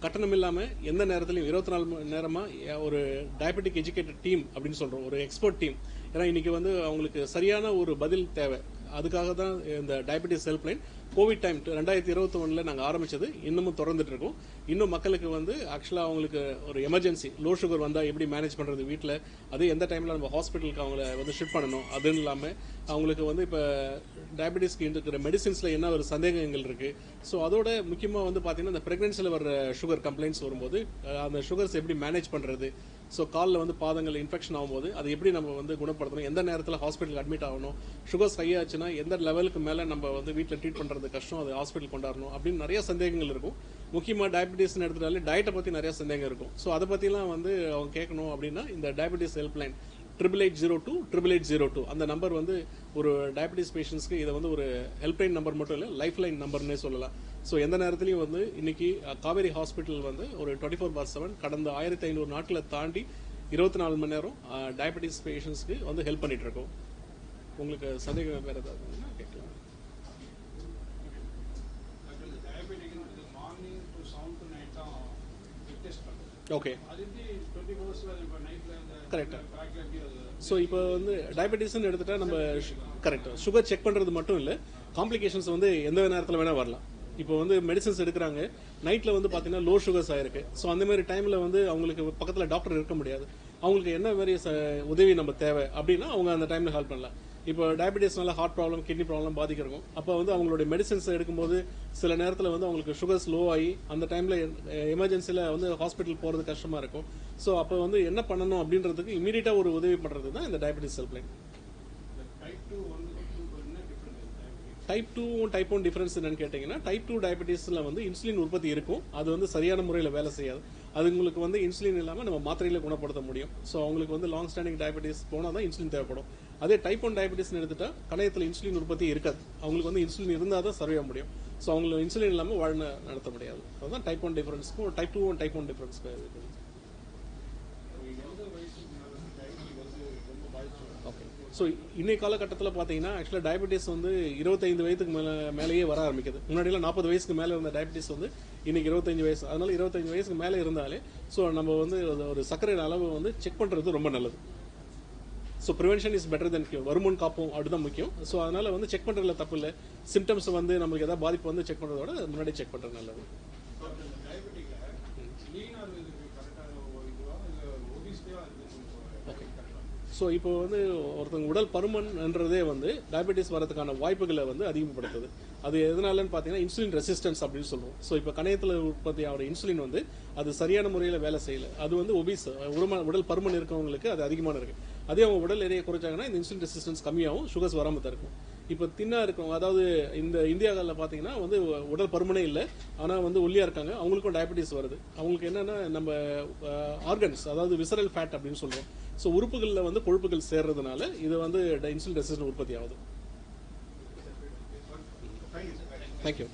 கட்டணம் இல்லாமல் எந்த நேரத்திலையும் 24 மணி நேரமாக ஒரு டயபெட்டிக் எஜுகேட்டட் டீம் அப்படின்னு சொல்கிறோம், ஒரு எக்ஸ்பர்ட் டீம். ஏன்னா இன்னைக்கு வந்து அவங்களுக்கு சரியான ஒரு பதில் தேவை. அதுக்காக தான் இந்த டயபெட்டிஸ் ஹெல்ப்லைன் கோவிட் டைம் 2021 நாங்கள் ஆரம்பிச்சது. இன்னமும் தொடர்ந்துட்டு இருக்கோம். இன்னும் மக்களுக்கு வந்து ஆக்சுவலாக அவங்களுக்கு ஒரு எமர்ஜென்சி லோ சுகர் வந்தால் எப்படி மேனேஜ் பண்ணுறது வீட்டில், அது எந்த டைமில் நம்ம ஹாஸ்பிட்டலுக்கு அவங்கள வந்து ஷிஃப்ட் பண்ணணும், அதுவும் இல்லாமல் அவங்களுக்கு வந்து இப்போ டயபெட்டிஸ்க்கு இருக்கிற மெடிசின்ஸில் என்ன ஒரு சந்தேகங்கள் இருக்குது. ஸோ அதோட முக்கியமாக வந்து பார்த்தீங்கன்னா இந்த ப்ரெக்னென்சியில் வர சுகர் கம்ப்ளைண்ட்ஸ் வரும்போது அந்த சுகர்ஸ் எப்படி மேனேஜ் பண்ணுறது, ஸோ காலில் வந்து பாதங்கள் இன்ஃபெக்ஷன் ஆகும்போது அதை எப்படி நம்ம வந்து குணப்படுத்தணும், எந்த நேரத்தில் ஹாஸ்பிட்டல் அட்மிட் ஆகணும், சுகர்ஸ் ஹை ஆச்சுன்னா எந்த லெவலுக்கு மேலே நம்ம வந்து வீட்டில் ட்ரீட் பண்ணுறது கஷ்டம், அது ஹாஸ்பிட்டல் கொண்டாடணும் அப்படின்னு நிறைய சந்தேகங்கள் இருக்கும். முக்கியமாக டயபெட்டிஸ்னு எடுத்துட்டாலே டயட்டை பற்றி நிறைய சந்தேகம் இருக்கும். ஸோ அதை பற்றிலாம் வந்து அவங்க கேட்கணும் அப்படின்னா இந்த டயபெட்டிஸ் ஹெல்ப்லைன் 8802 8802 அந்த நம்பர் வந்து ஒரு டயபெட்டிஸ் பேஷண்ட்ஸ்க்கு இதை வந்து ஒரு ஹெல்ப்லைன் நம்பர் மட்டும் இல்லை, லைஃப் லைன் நம்பர்னே சொல்லலாம். ஸோ எந்த நேரத்துலையும் வந்து இன்னைக்கு காவேரி ஹாஸ்பிட்டல் வந்து ஒரு 24/7 கடந்த 1500 நாட்களை தாண்டி 24 மணி நேரம் டயபெட்டிஸ் பேஷண்ட்ஸ்க்கு வந்து ஹெல்ப் பண்ணிட்டு இருக்கோம். உங்களுக்கு சந்தேகம் வேறு ஏதாவது கேட்கலாம். ஓகே, கரெக்டாக. ஸோ இப்போ வந்து டயபெட்டிஸ்ன்னு எடுத்துட்டா நம்ம கரெக்டாக சுகர் செக் பண்ணுறது மட்டும் இல்லை, காம்ப்ளிகேஷன்ஸ் வந்து எந்த நேரத்தில் வேணால் வரலாம். இப்போ வந்து மெடிசன்ஸ் எடுக்கிறாங்க, நைட்டில் வந்து பார்த்தீங்கன்னா லோ சுகர்ஸ் ஆயிருக்கு. ஸோ அந்த மாதிரி டைமில் வந்து அவங்களுக்கு பக்கத்தில் டாக்டர் இருக்க முடியாது. அவங்களுக்கு என்ன மாதிரி உதவி நம்ம தேவை அப்படின்னா அவங்க அந்த டைமில் ஹெல்ப் பண்ணலாம். இப்போ டயபெட்டிஸ்னால ஹார்ட் ப்ராப்ளம், கிட்னி ப்ராப்ளம் பாதிக்கிறோம். அப்போ வந்து அவங்களுடைய மெடிசன்ஸ் எடுக்கும்போது சில நேரத்தில் வந்து அவங்களுக்கு சுகர்ஸ் லோ ஆகி அந்த டைமில் எமர்ஜென்சியில் வந்து ஹாஸ்பிட்டல் போகிறது கஷ்டமாக இருக்கும். ஸோ அப்போ வந்து என்ன பண்ணணும் அப்படின்றதுக்கு இமீடியட்டாக ஒரு உதவி பண்ணுறது தான் இந்த diabetes helpline. Type 2 type 1 difference என்னன்னு கேட்டிங்கன்னா, டைப் 2 டயபெட்டிஸில் வந்து இன்சுலின் உற்பத்தி இருக்கும், அது வந்து சரியான முறையில் வேலை செய்யாது. அது உங்களுக்கு வந்து இன்சுலின் இல்லாமல் நம்ம மாத்திரையில் குணப்படுத்த முடியும். ஸோ அவங்களுக்கு வந்து லாங் ஸ்டாண்டிங் டயபெட்டிஸ் போனால் தான் இன்சுலின் தேவைப்படும். அதே டைப் 1 டயபெட்டிஸ்னு எடுத்துட்டா கணையத்தில் இன்சுலின் உற்பத்தி இருக்காது. அவங்களுக்கு வந்து இன்சுலின் இருந்தால் தான் சர்வே முடியும். ஸோ அவங்களுக்கு இன்சுலின் இல்லாமல் வாழ் நடத்த முடியாது. அதுதான் டைப் 1 டிஃபரன்ஸ்க்கும் type 2 type 1 difference. Okay, so இன்னைக்கு காலகட்டத்தில் பார்த்தீங்கன்னா ஆக்சுவலாக டயபெட்டிஸ் வந்து 25 வயதுக்கு மேலேயே வர ஆரம்பிக்குது. முன்னாடியெல்லாம் 40 வயசுக்கு மேலே இருந்த டயபெட்டிஸ் வந்து இன்னைக்கு 25 வயசு. அதனால 25 வயசுக்கு மேலே இருந்தாலே ஸோ நம்ம வந்து ஒரு சர்க்கரை அளவு வந்து செக் பண்ணுறது ரொம்ப நல்லது. So prevention is better then cure. வருமுன் காப்போம் அப்படிதான் முக்கியம். ஸோ அதனால வந்து செக் பண்ணுறதுல தப்பு இல்லை. சிம்டம்ஸ் வந்து நமக்கு ஏதாவது பாதிப்பு வந்து செக் பண்ணுறதோட முன்னாடி செக் பண்ணுறது நல்லது. ஸோ இப்போ வந்து ஒருத்தவங்க உடல் பருமன்ன்றதே வந்து டயபெட்டிஸ் வரதுக்கான வாய்ப்புகளை வந்து அதிகப்படுத்துது. அது எதனாலன்னு பார்த்தீங்கன்னா இன்சுலின் ரெசிஸ்டன்ஸ் அப்படின்னு சொல்லுவோம். ஸோ இப்போ கணையத்தில் உற்பத்தி ஆகிற இன்சுலின் வந்து அது சரியான முறையில் வேலை செய்யலை. அது வந்து ஒபீஸ் உடல் பருமன் இருக்கவங்களுக்கு அது அதிகமான இருக்கு. அதே அவங்க உடல் எடையை குறைச்சாங்கன்னா இந்த இன்சுலின் ரெசிஸ்டன்ஸ் கம்மியாகும், சுகர்ஸ் வராமல் தான் இருக்கும். இப்போ தின்னா இருக்கும், அதாவது இந்த இந்தியாவில் பார்த்தீங்கன்னா வந்து உடல் பருமனே இல்லை, ஆனால் வந்து ஒல்லியாக இருக்காங்க, அவங்களுக்கும் டயபெட்டிஸ் வருது. அவங்களுக்கு என்னென்னா நம்ம ஆர்கன்ஸ், அதாவது விசரல் ஃபேட் அப்படின்னு சொல்லுவோம். ஸோ உறுப்புகளில் வந்து கொழுப்புகள் சேர்றதுனால இது வந்து இன்சுலின் ரெசிஸ்டன்ஸ் உற்பத்தி ஆகுது. தேங்க்யூ.